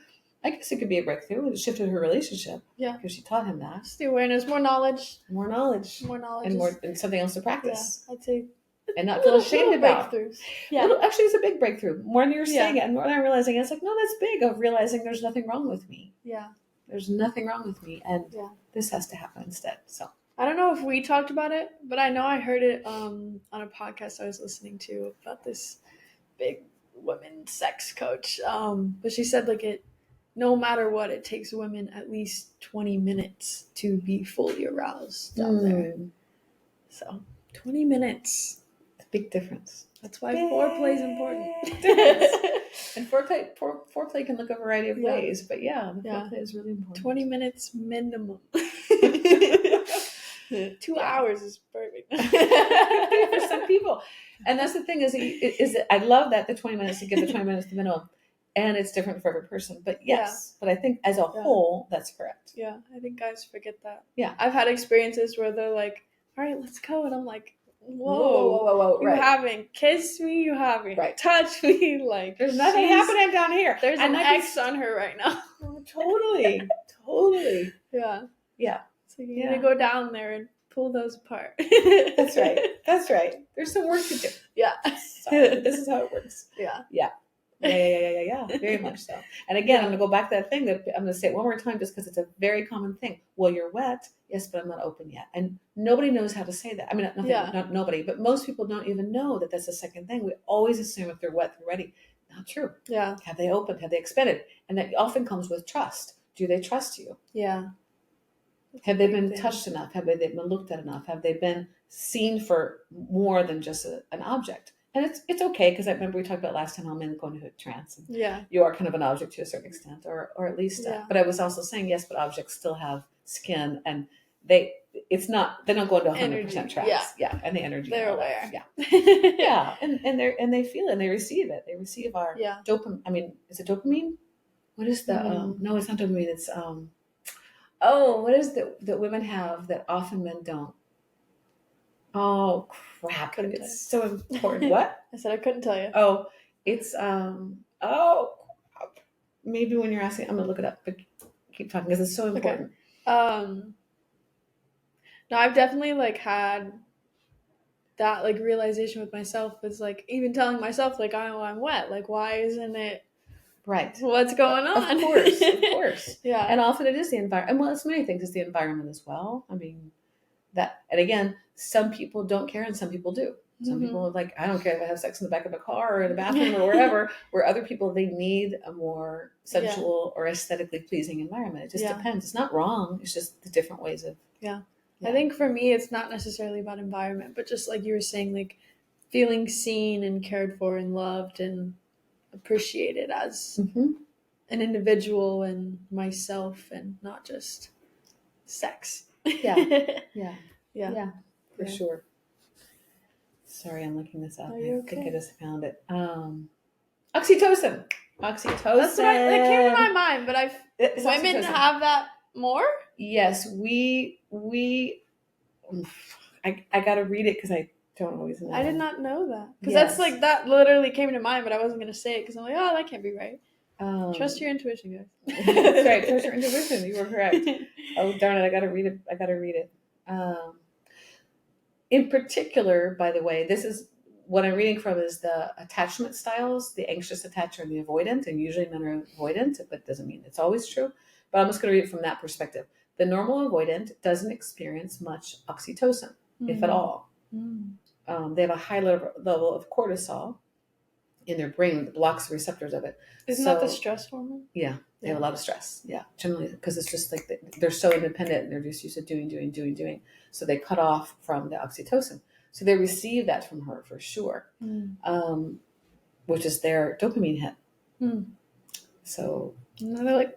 [SPEAKER 2] I guess it could be a breakthrough. It shifted her relationship. Yeah. Because she taught him that.
[SPEAKER 1] Just the awareness, more knowledge.
[SPEAKER 2] And something else to practice.
[SPEAKER 1] Yeah, I'd say.
[SPEAKER 2] And not feel ashamed about.
[SPEAKER 1] Breakthroughs. Yeah.
[SPEAKER 2] Actually, it's a big breakthrough. More than you're saying it, and more than I'm realizing it. It's like, no, that's big, of realizing there's nothing wrong with me.
[SPEAKER 1] Yeah.
[SPEAKER 2] There's nothing wrong with me. And this has to happen instead. So.
[SPEAKER 1] I don't know if we talked about it, but I know I heard it on a podcast I was listening to about this big women sex coach. But she said no matter what, it takes women at least 20 minutes to be fully aroused down there. So 20 minutes.
[SPEAKER 2] It's a big difference.
[SPEAKER 1] That's why foreplay is important.
[SPEAKER 2] And foreplay can look a variety of ways, but foreplay is really important.
[SPEAKER 1] 20 minutes minimum. 2 hours is perfect.
[SPEAKER 2] For some people. And that's the thing is I love that the 20 minutes, to give the 20 minutes the minimum. And it's different for every person. But yes, but I think as a whole, that's correct.
[SPEAKER 1] Yeah, I think guys forget that.
[SPEAKER 2] Yeah.
[SPEAKER 1] I've had experiences where they're like, all right, let's go. And I'm like, whoa. You haven't kissed me. You haven't touched me. Like,
[SPEAKER 2] there's nothing happening down here.
[SPEAKER 1] There's an X on her right now.
[SPEAKER 2] Totally.
[SPEAKER 1] Yeah.
[SPEAKER 2] Yeah.
[SPEAKER 1] So you need to go down there and pull those apart.
[SPEAKER 2] That's right. There's some work to do.
[SPEAKER 1] Yeah.
[SPEAKER 2] So this is how it works.
[SPEAKER 1] Yeah.
[SPEAKER 2] Yeah. Yeah. Very much so. And again,
[SPEAKER 1] Yeah.
[SPEAKER 2] I'm going to go back to that thing that I'm going to say it one more time just because it's a very common thing. Well, you're wet. Yes, but I'm not open yet. And nobody knows how to say that. I mean, not nobody, but most people don't even know that that's the second thing. We always assume if they're wet, they're ready. Not true.
[SPEAKER 1] Yeah.
[SPEAKER 2] Have they opened? Have they expanded? And that often comes with trust. Do they trust you?
[SPEAKER 1] Yeah.
[SPEAKER 2] Have they been touched enough? Have they been looked at enough? Have they been seen for more than just an object? And it's okay, because I remember we talked about last time how men go into a trance. And
[SPEAKER 1] Yeah.
[SPEAKER 2] you are kind of an object to a certain extent, or at least.
[SPEAKER 1] Yeah.
[SPEAKER 2] But I was also saying yes, but objects still have skin, and they're not going to 100% trance. Yeah, and the energy.
[SPEAKER 1] They're aware.
[SPEAKER 2] Yeah, yeah, and they feel it. And they receive it. They receive our dopamine. I mean, is it dopamine? What is the? No, it's not dopamine. It's Oh, what is that women have that often men don't? Oh crap! It's so important. What?
[SPEAKER 1] I said I couldn't tell you.
[SPEAKER 2] Oh, it's maybe when you're asking, I'm gonna look it up. But keep talking because it's so important.
[SPEAKER 1] Okay. No, I've definitely had that realization with myself. Is even telling myself I'm wet. Why isn't it?
[SPEAKER 2] Right.
[SPEAKER 1] What's going on?
[SPEAKER 2] Of course.
[SPEAKER 1] Yeah.
[SPEAKER 2] And often it is the environment. Well, it's many things. It's the environment as well. I mean, and again, some people don't care and some people do. Some people are I don't care if I have sex in the back of a car or in a bathroom or wherever, where other people, they need a more sensual or aesthetically pleasing environment. It just depends. It's not wrong. It's just the different ways of.
[SPEAKER 1] Yeah. I think for me, it's not necessarily about environment, but just like you were saying, feeling seen and cared for and loved and appreciated as an individual and myself, and not just sex.
[SPEAKER 2] Yeah, for sure. Sorry, I'm looking this up. I think I just found it. Oxytocin.
[SPEAKER 1] That's what that came to my mind, but women have that more?
[SPEAKER 2] Yes, I got to read it because I don't always know.
[SPEAKER 1] I did not know that. Because that's that literally came to mind, but I wasn't going to say it because I'm oh, that can't be right. Trust your intuition, guys.
[SPEAKER 2] That's right. Trust your intuition. You were correct. Oh, darn it. I got to read it. In particular, by the way, this is what I'm reading from is the attachment styles, the anxious attacher and the avoidant. And usually men are avoidant, but it doesn't mean it's always true. But I'm just going to read it from that perspective. The normal avoidant doesn't experience much oxytocin, if at all. They have a high level of cortisol in their brain that blocks the receptors of it.
[SPEAKER 1] Isn't that the stress hormone?
[SPEAKER 2] Yeah, they have a lot of stress. Yeah, generally because it's just they're so independent and they're just used to doing. So they cut off from the oxytocin. So they receive that from her for sure, which is their dopamine hit. So
[SPEAKER 1] they're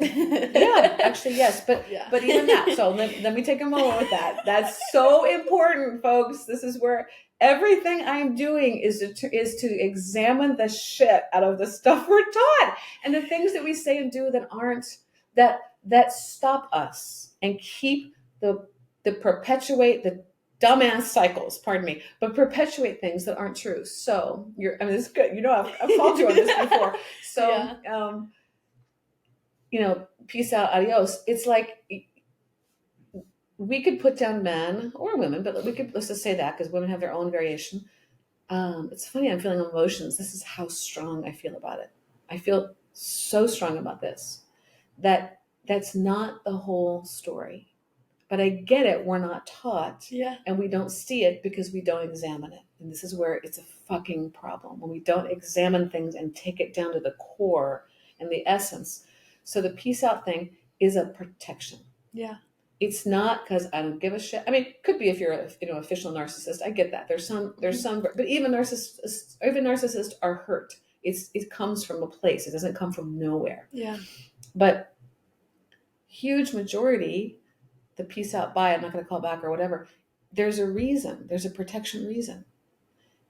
[SPEAKER 2] yeah, actually yes, but even that. So let me take a moment with that. That's so important, folks. This is where everything I'm doing is to examine the shit out of the stuff we're taught and the things that we say and do that aren't that stop us and keep the perpetuate the dumbass cycles, pardon me, but perpetuate things that aren't true. So this is good. I've called you on this before. So peace out, adios. It's we could put down men or women, but let's just say that because women have their own variation. It's funny, I'm feeling emotions. This is how strong I feel about it. I feel so strong about this. That's not the whole story. But I get it, we're not taught.
[SPEAKER 1] Yeah.
[SPEAKER 2] And we don't see it because we don't examine it. And this is where it's a fucking problem. When we don't examine things and take it down to the core and the essence. So the peace out thing is a protection.
[SPEAKER 1] Yeah.
[SPEAKER 2] It's not because I don't give a shit. I mean, it could be if you're official narcissist. I get that. There's some, but even narcissists are hurt. It comes from a place. It doesn't come from nowhere.
[SPEAKER 1] Yeah.
[SPEAKER 2] But huge majority, the peace out by, I'm not going to call back or whatever. There's a reason. There's a protection reason.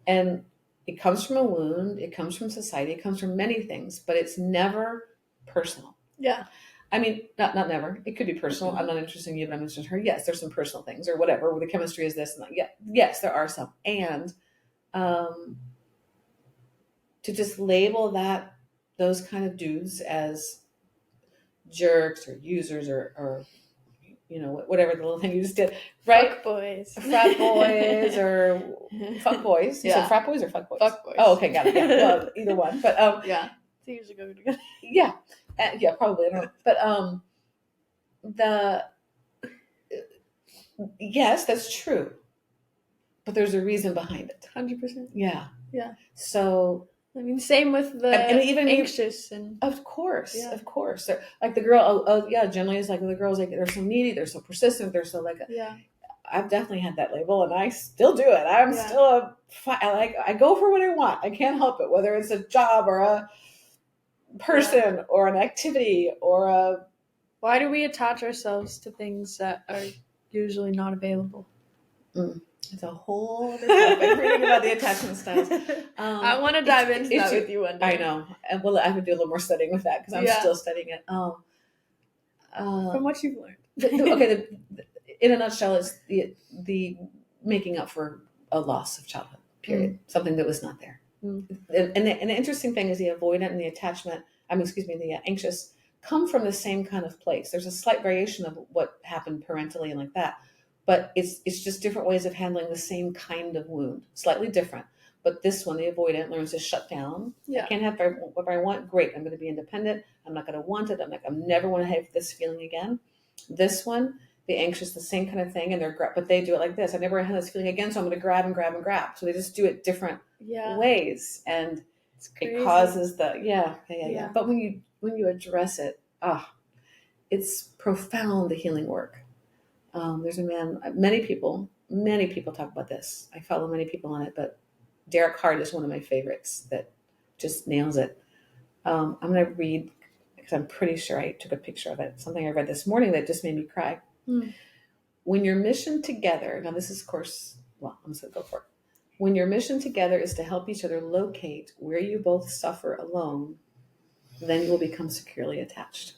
[SPEAKER 2] And it comes from a wound. It comes from society. It comes from many things, but it's never personal.
[SPEAKER 1] Yeah.
[SPEAKER 2] I mean, not never. It could be personal. I'm not interested in you, but I'm interested in her. Yes, there's some personal things or whatever. Where the chemistry is this and that. Yeah, yes, there are some. And to just label those kind of dudes as jerks or users or whatever the little thing you just did, right?
[SPEAKER 1] Fuck boys.
[SPEAKER 2] Frat boys or fuck boys. You said frat boys or fuck boys?
[SPEAKER 1] Fuck boys.
[SPEAKER 2] Oh, okay, got it. Yeah, well, either one. But
[SPEAKER 1] yeah, they usually go together.
[SPEAKER 2] Yeah, yeah, probably. I don't know. But the yes, that's true. But there's a reason behind it.
[SPEAKER 1] 100%.
[SPEAKER 2] Yeah.
[SPEAKER 1] Yeah.
[SPEAKER 2] So
[SPEAKER 1] I mean, same with the
[SPEAKER 2] and even
[SPEAKER 1] anxious and
[SPEAKER 2] of course,
[SPEAKER 1] Yeah.
[SPEAKER 2] of course. They're, like the girl, yeah, generally it's like the girls like they're so needy, they're so persistent, they're so like.
[SPEAKER 1] yeah.
[SPEAKER 2] I've definitely had that label, and I still do it. I'm
[SPEAKER 1] Yeah.
[SPEAKER 2] still I go for what I want. I can't help it, whether it's a job or a person or an activity or a.
[SPEAKER 1] Why do we attach ourselves to things that are usually not available?
[SPEAKER 2] It's a whole other topic. Reading about the attachment styles.
[SPEAKER 1] I want to dive into that with you one day.
[SPEAKER 2] I know, and well, I would do a little more studying with that because I'm still studying it.
[SPEAKER 1] From what you've learned.
[SPEAKER 2] In a nutshell, it's the making up for a loss of childhood. Period. Something that was not there. And the interesting thing is the avoidant and the attachment. The anxious come from the same kind of place. There's a slight variation of what happened parentally and like that, but it's just different ways of handling the same kind of wound, slightly different. But this one, the avoidant, learns to shut down.
[SPEAKER 1] Yeah.
[SPEAKER 2] I can't have what I want. Great. I'm going to be independent. I'm not going to want it. I'm never want to have this feeling again. This one, the anxious, the same kind of thing, and but they do it like this. I never had this feeling again, so I'm going to grab and grab and grab. So they just do it different ways, and it causes the But when you address it, it's profound, the healing work. There's a man. Many people talk about this. I follow many people on it, but Derek Hart is one of my favorites that just nails it. I'm going to read because I'm pretty sure I took a picture of it. Something I read this morning that just made me cry. When your mission together, now this is, of course, well, I'm just going to go for it. When your mission together is to help each other locate where you both suffer alone, then you will become securely attached.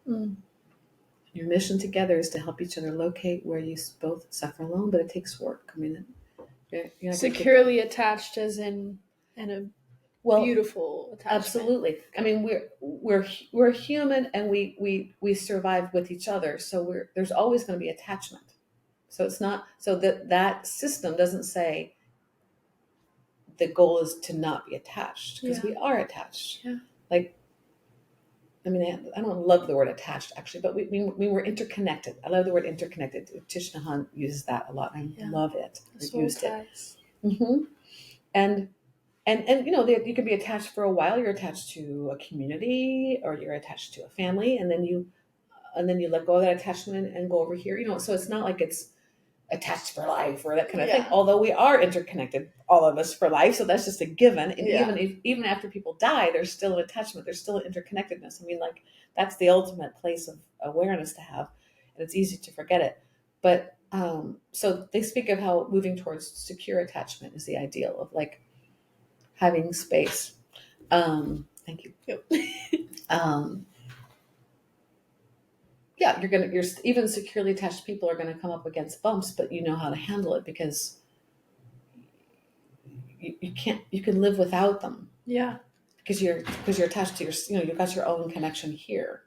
[SPEAKER 2] Your mission together is to help each other locate where you both suffer alone, but it takes work. I mean, you're
[SPEAKER 1] securely attached as in a beautiful attachment.
[SPEAKER 2] Absolutely. I mean, we're human, and we survive with each other. So there's always going to be attachment. So it's not so that system doesn't say the goal is to not be attached, because we are attached.
[SPEAKER 1] Yeah.
[SPEAKER 2] Like, I mean, I don't love the word attached actually, but we were interconnected. I love the word interconnected. Thich Nhat Hanh uses that a lot. I love it. I've used it. And you can be attached for a while. You're attached to a community, or you're attached to a family, and then you let go of that attachment and go over here. So it's not like it's attached for life or that kind of thing. Although we are interconnected, all of us, for life, so that's just a given. And even after people die, there's still an attachment. There's still an interconnectedness. I mean, like, that's the ultimate place of awareness to have, and it's easy to forget it. But so they speak of how moving towards secure attachment is the ideal of, like, having space. Thank you. You're even securely attached people are going to come up against bumps, but you know how to handle it because you can live without them. Yeah. Because you're attached to you've got your own connection here,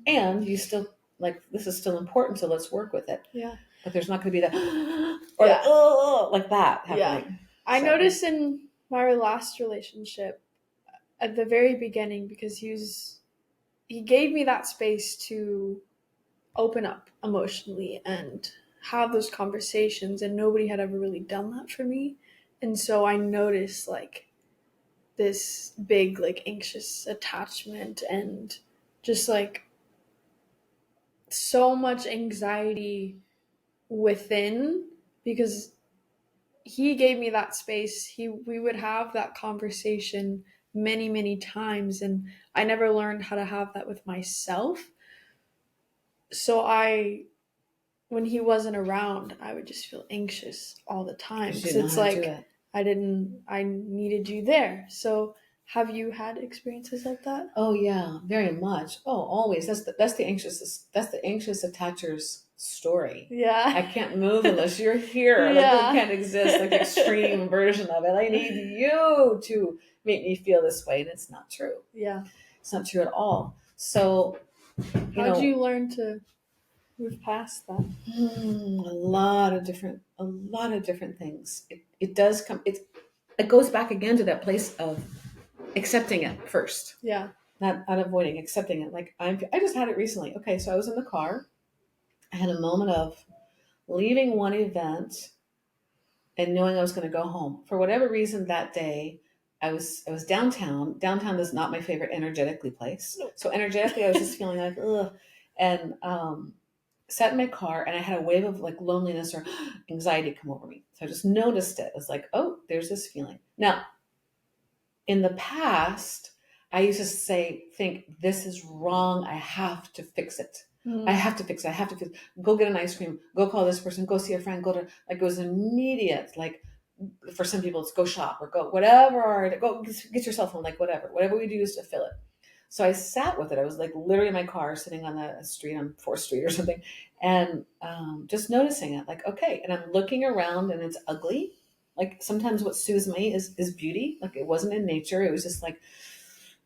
[SPEAKER 2] and you still, like, this is still important, so let's work with it. Yeah. But there's not going to be that like that happening.
[SPEAKER 1] Yeah. I noticed in my last relationship at the very beginning, because he gave me that space to open up emotionally and have those conversations, and nobody had ever really done that for me. And so I noticed, like, this big, like, anxious attachment and just, like, so much anxiety within, because he gave me that space. We would have that conversation many, many times, and I never learned how to have that with myself. So when he wasn't around, I would just feel anxious all the time, because it's like I needed you there. So have you had experiences like that?
[SPEAKER 2] Oh yeah, very much. Oh, always. That's the anxious attacher's story. Yeah. I can't move unless you're here. Like, you can't exist, like, extreme version of it. I need you to make me feel this way, and it's not true. Yeah. It's not true at all. So,
[SPEAKER 1] how did you learn to We've passed that.
[SPEAKER 2] A lot of different things. It does come. It goes back again to that place of accepting it first.
[SPEAKER 1] Yeah.
[SPEAKER 2] Not avoiding, accepting it. Like I just had it recently. Okay, so I was in the car. I had a moment of leaving one event and knowing I was going to go home. For whatever reason that day, I was downtown. Downtown is not my favorite energetically place.
[SPEAKER 1] Nope.
[SPEAKER 2] So energetically, I was just feeling like ugh, and sat in my car, and I had a wave of like loneliness or anxiety come over me. So I just noticed it. I was like, oh, there's this feeling. Now, in the past, I used to think this is wrong. I have to fix it. I have to fix it. I have to fix it. Go get an ice cream. Go call this person. Go see a friend. Go to, like, it was immediate. Like, for some people, it's go shop or go whatever, or go get your cell phone, like whatever we do is to fill it. So I sat with it. I was like literally in my car, sitting on the street on 4th Street or something, and just noticing it. Like, okay, and I'm looking around, and it's ugly. Like sometimes what soothes me is beauty. Like it wasn't in nature. It was just like,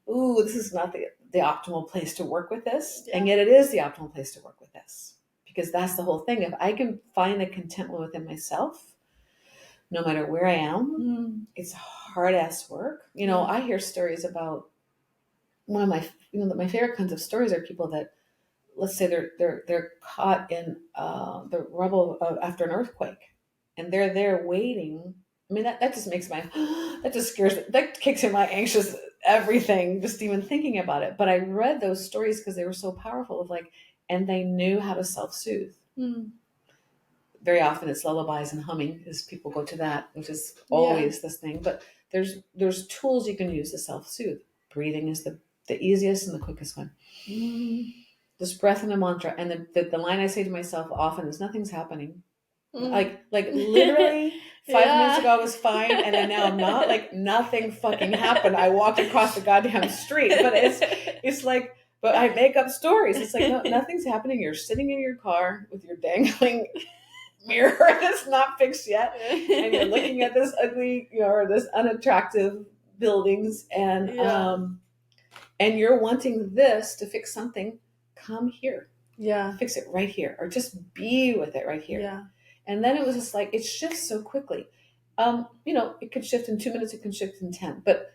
[SPEAKER 2] ooh, this is not the optimal place to work with this,
[SPEAKER 1] Yeah.
[SPEAKER 2] and yet it is the optimal place to work with this, because that's the whole thing. If I can find the contentment within myself, no matter where I am, it's hard ass work. I hear stories about one of my my favorite kinds of stories are people that, let's say they're caught in the rubble after an earthquake, and they're there waiting. I mean that just makes my that just scares me. That kicks in my anxious everything just even thinking about it. But I read those stories because they were so powerful. Of like, and they knew how to self-soothe. Very often it's lullabies and humming as people go to that, which is always this thing. But there's tools you can use to self-soothe. Breathing is the easiest and the quickest one. Just breath and a mantra. And the line I say to myself often is, nothing's happening. Like literally 5 minutes ago I was fine, and then now I'm not. Like nothing fucking happened. I walked across the goddamn street. But it's like, but I make up stories. It's like, no, nothing's happening. You're sitting in your car with your dangling mirror that's not fixed yet, and you're looking at this ugly, or this unattractive buildings, and you're wanting this to fix something. Come here, fix it right here, or just be with it right here. And then it was just like, it shifts so quickly. It could shift in 2 minutes, it can shift in 10, but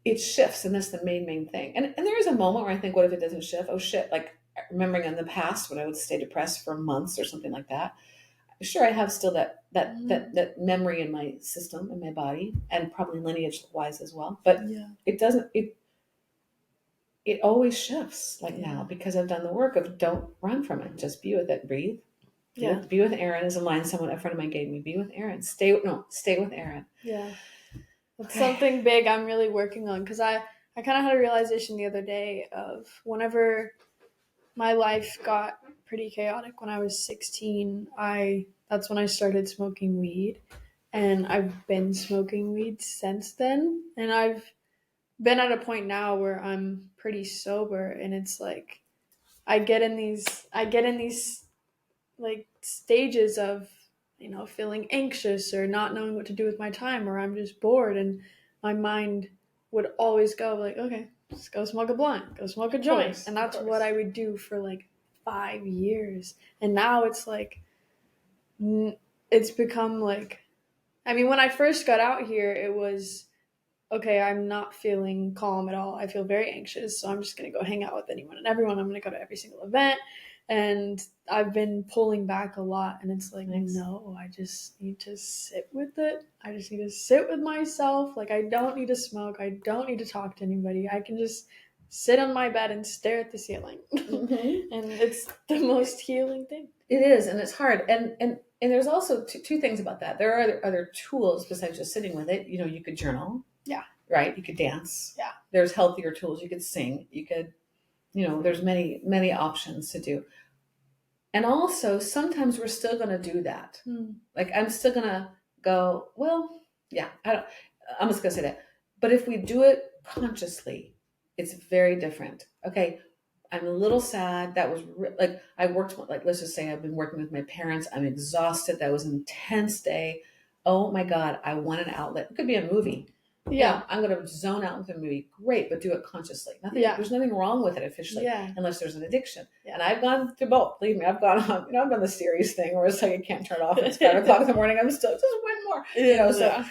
[SPEAKER 2] it shifts, and that's the main thing. And there is a moment where I think, what if it doesn't shift? Oh shit! Like remembering in the past when I would stay depressed for months or something like that. Sure, I have still that memory in my system, in my body, and probably lineage wise as well. But it doesn't. It always shifts now, because I've done the work of don't run from it. Just be with it. Breathe. Be with Erin is a line a friend of mine gave me. Be with Erin. Stay with Erin.
[SPEAKER 1] Yeah. That's something big I'm really working on, because I kind of had a realization the other day of whenever my life got pretty chaotic when I was 16, that's when I started smoking weed, and I've been smoking weed since then, and I've been at a point now where I'm pretty sober, and it's like I get in these like stages of feeling anxious or not knowing what to do with my time, or I'm just bored, and my mind would always go like, okay, just go smoke a blunt, go smoke a joint. And that's what I would do for like 5 years. And now it's like it's become like, I mean, when I first got out here, it was okay, I'm not feeling calm at all. I feel very anxious, so I'm just going to go hang out with anyone and everyone. I'm going to go to every single event. And I've been pulling back a lot, and it's like, no, I just need to sit with it. I just need to sit with myself. Like, I don't need to smoke. I don't need to talk to anybody. I can just sit on my bed and stare at the ceiling. And it's the most healing thing.
[SPEAKER 2] It is, and it's hard. And there's also two things about that. There are other tools besides just sitting with it. You could journal.
[SPEAKER 1] Yeah.
[SPEAKER 2] Right? You could dance.
[SPEAKER 1] Yeah.
[SPEAKER 2] There's healthier tools. You could sing. You could, there's many options to do. And also, sometimes we're still going to do that. Like, I'm still going to go, well, yeah, I'm just going to say that. But if we do it consciously, it's very different. Okay, I'm a little sad. That was I worked, let's just say I've been working with my parents. I'm exhausted. That was an intense day. Oh my God, I want an outlet. It could be a movie.
[SPEAKER 1] Yeah.
[SPEAKER 2] I'm going to zone out with a movie. Great, but do it consciously.
[SPEAKER 1] Yeah.
[SPEAKER 2] There's nothing wrong with it officially,
[SPEAKER 1] Yeah.
[SPEAKER 2] unless there's an addiction.
[SPEAKER 1] Yeah.
[SPEAKER 2] And I've gone through both. Believe me, I've gone on. I've done the series thing where it's like I can't turn it off. It's 5:00 in the morning. I'm still just one more. So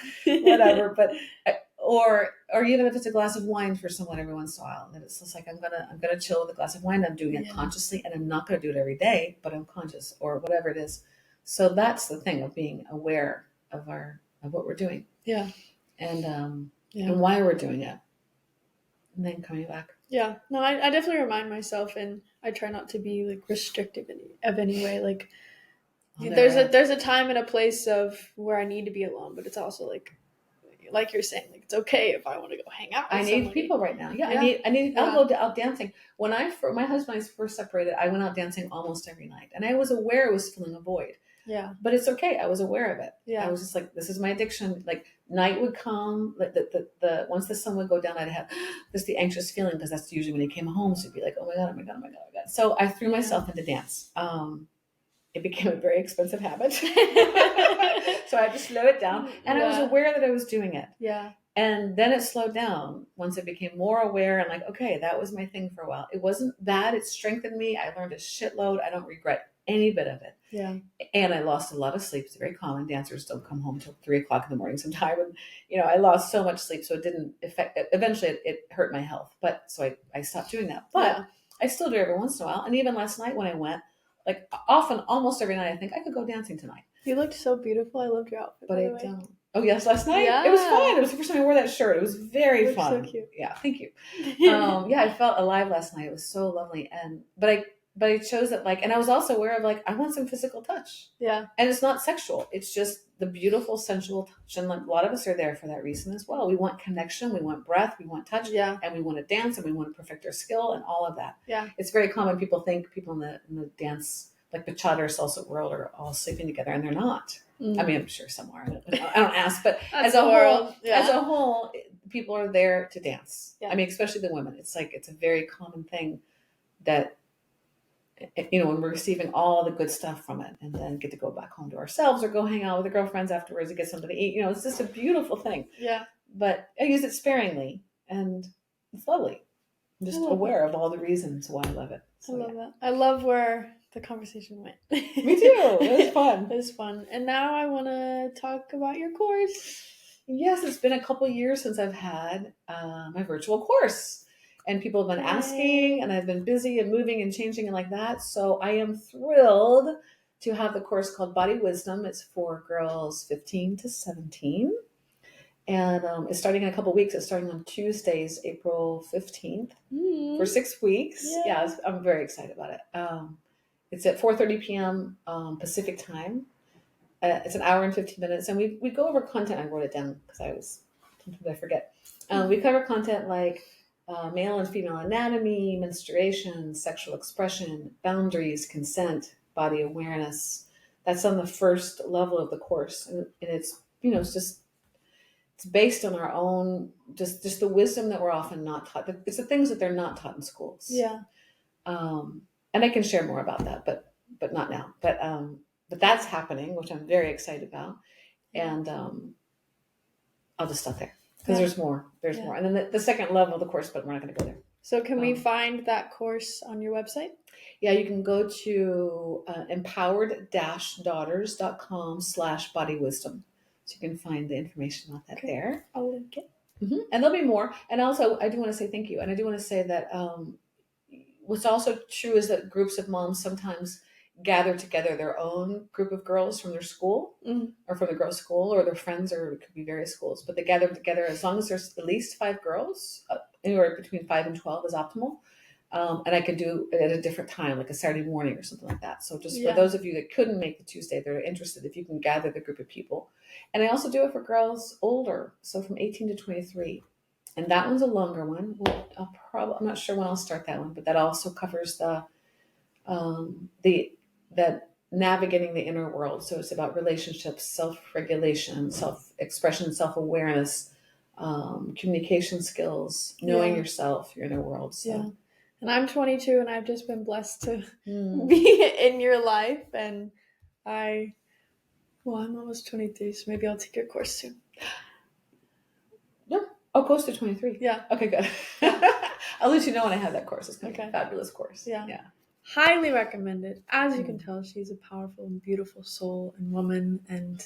[SPEAKER 2] whatever. But or even if it's a glass of wine for someone every once in a while, then it's just like I'm gonna chill with a glass of wine. I'm doing it consciously, and I'm not gonna do it every day, but I'm conscious or whatever it is. So that's the thing of being aware of what we're doing.
[SPEAKER 1] Yeah.
[SPEAKER 2] And why we're doing it, and then coming back.
[SPEAKER 1] Yeah, no, I definitely remind myself, and I try not to be like restrictive of any way. Like, there's a time and a place of where I need to be alone, but it's also like you're saying, like it's okay if I want to go hang out.
[SPEAKER 2] I need people right now. Yeah, I need. I'll go out dancing. When my husband and I first separated, I went out dancing almost every night, and I was aware it was filling a void.
[SPEAKER 1] Yeah.
[SPEAKER 2] But it's okay. I was aware of it.
[SPEAKER 1] Yeah.
[SPEAKER 2] I was just like, this is my addiction. Like night would come, like the once the sun would go down, I'd have just the anxious feeling because that's usually when he came home. So it'd be like, oh my God, oh my God, oh my God, oh my God. So I threw myself into dance. It became a very expensive habit. So I had to slow it down. And I was aware that I was doing it.
[SPEAKER 1] Yeah.
[SPEAKER 2] And then it slowed down once I became more aware and like, okay, that was my thing for a while. It wasn't bad. It strengthened me. I learned a shitload. I don't regret any bit of it.
[SPEAKER 1] Yeah.
[SPEAKER 2] And I lost a lot of sleep. It's very common. Dancers don't come home till 3:00 in the morning sometime. And, I lost so much sleep. So it didn't eventually it hurt my health. But so I stopped doing that. But I still do every once in a while. And even last night when I went, like often, almost every night, I think I could go dancing tonight.
[SPEAKER 1] You looked so beautiful. I loved your outfit.
[SPEAKER 2] But I don't. Oh, yes, last night?
[SPEAKER 1] Yeah.
[SPEAKER 2] It was fun. It was the first time I wore that shirt. It was very fun.
[SPEAKER 1] So cute.
[SPEAKER 2] Yeah, thank you. I felt alive last night. It was so lovely. But I chose it and I was also aware of I want some physical touch.
[SPEAKER 1] Yeah.
[SPEAKER 2] And it's not sexual. It's just the beautiful sensual touch. And a lot of us are there for that reason as well. We want connection. We want breath. We want touch.
[SPEAKER 1] Yeah.
[SPEAKER 2] And we want to dance and we want to perfect our skill and all of that.
[SPEAKER 1] Yeah.
[SPEAKER 2] It's very common. People think people in the dance, like bachata or salsa world, are all sleeping together, and they're not. I mean, I'm sure some are. I don't ask, but as a whole, people are there to dance. Yeah. I mean, especially the women. It's a very common thing that, when we're receiving all the good stuff from it, and then get to go back home to ourselves or go hang out with the girlfriends afterwards and get something to eat. It's just a beautiful thing.
[SPEAKER 1] Yeah.
[SPEAKER 2] But I use it sparingly, and it's lovely. I'm just aware of all the reasons why I love it.
[SPEAKER 1] So, I love that. I love where the conversation went.
[SPEAKER 2] Me too. It was fun.
[SPEAKER 1] It was fun. And now I want to talk about your course.
[SPEAKER 2] Yes, it's been a couple years since I've had my virtual course. And people have been asking, and I've been busy and moving and changing and like that. So I am thrilled to have the course called Body Wisdom. It's for girls 15 to 17. And it's starting in a couple weeks. It's starting on Tuesdays, April 15th for 6 weeks. Yeah, I'm very excited about it. It's at 4:30 p.m. Pacific time. It's an hour and 15 minutes. And we go over content. I wrote it down because sometimes I forget. We cover content like male and female anatomy, menstruation, sexual expression, boundaries, consent, body awareness. That's on the first level of the course. And it's, it's based on our own, just the wisdom that we're often not taught. It's the things that they're not taught in schools.
[SPEAKER 1] Yeah.
[SPEAKER 2] And I can share more about that, but not now. But that's happening, which I'm very excited about. And I'll just stop there because there's more. There's more. And then the second level of the course, but we're not going to go there.
[SPEAKER 1] So can we find that course on your website?
[SPEAKER 2] Yeah, you can go to empowered-daughters.com/bodywisdom. So you can find the information about that there.
[SPEAKER 1] I'll link it.
[SPEAKER 2] Mm-hmm. And there'll be more. And also, I do want to say thank you. And I do want to say that what's also true is that groups of moms sometimes gather together their own group of girls from their school or from the girls' school or their friends, or it could be various schools. But they gather together as long as there's at least 5 girls, anywhere between 5 and 12 is optimal. And I could do it at a different time, like a Saturday morning or something like that. So just for those of you that couldn't make the Tuesday, that are interested, if you can gather the group of people. And I also do it for girls older, so from 18 to 23. And that one's a longer one. I'm not sure when I'll start that one, but that also covers that navigating the inner world. So it's about relationships, self-regulation, self-expression, self-awareness, communication skills, knowing yourself, your inner world. So.
[SPEAKER 1] Yeah. And I'm 22, and I've just been blessed to be in your life. And I'm almost 23, so maybe I'll take your course soon.
[SPEAKER 2] Yep. Oh, close to 23.
[SPEAKER 1] Yeah.
[SPEAKER 2] Okay, good. I'll let you know when I have that course. It's going to be a fabulous course.
[SPEAKER 1] Yeah. Highly recommended. As you can tell, she's a powerful and beautiful soul and woman, and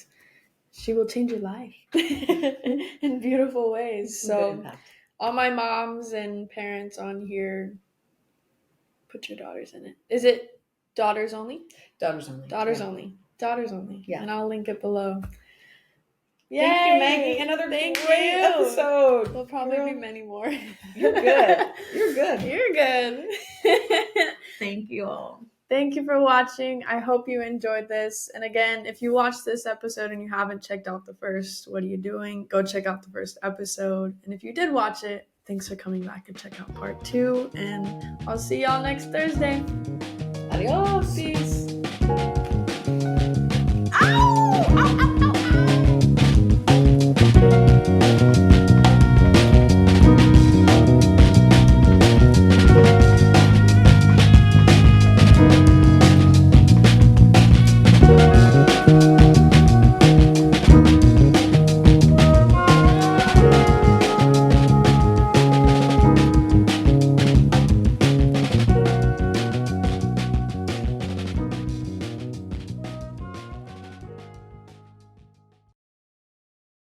[SPEAKER 1] she will change your life in beautiful ways. So, all my moms and parents on here, put your daughters in it. Is it daughters only?
[SPEAKER 2] Daughters only.
[SPEAKER 1] Daughters only. Daughters only.
[SPEAKER 2] Yeah.
[SPEAKER 1] And I'll link it below. Yay!
[SPEAKER 2] Thank you, Maggie. Another great episode.
[SPEAKER 1] There'll probably be many more.
[SPEAKER 2] You're good. You're good.
[SPEAKER 1] You're good.
[SPEAKER 2] Thank you all.
[SPEAKER 1] Thank you for watching. I hope you enjoyed this. And again, if you watched this episode and you haven't checked out the first, what are you doing? Go check out the first episode. And if you did watch it, thanks for coming back and check out part 2. And I'll see y'all next Thursday.
[SPEAKER 2] Adios.
[SPEAKER 1] Peace.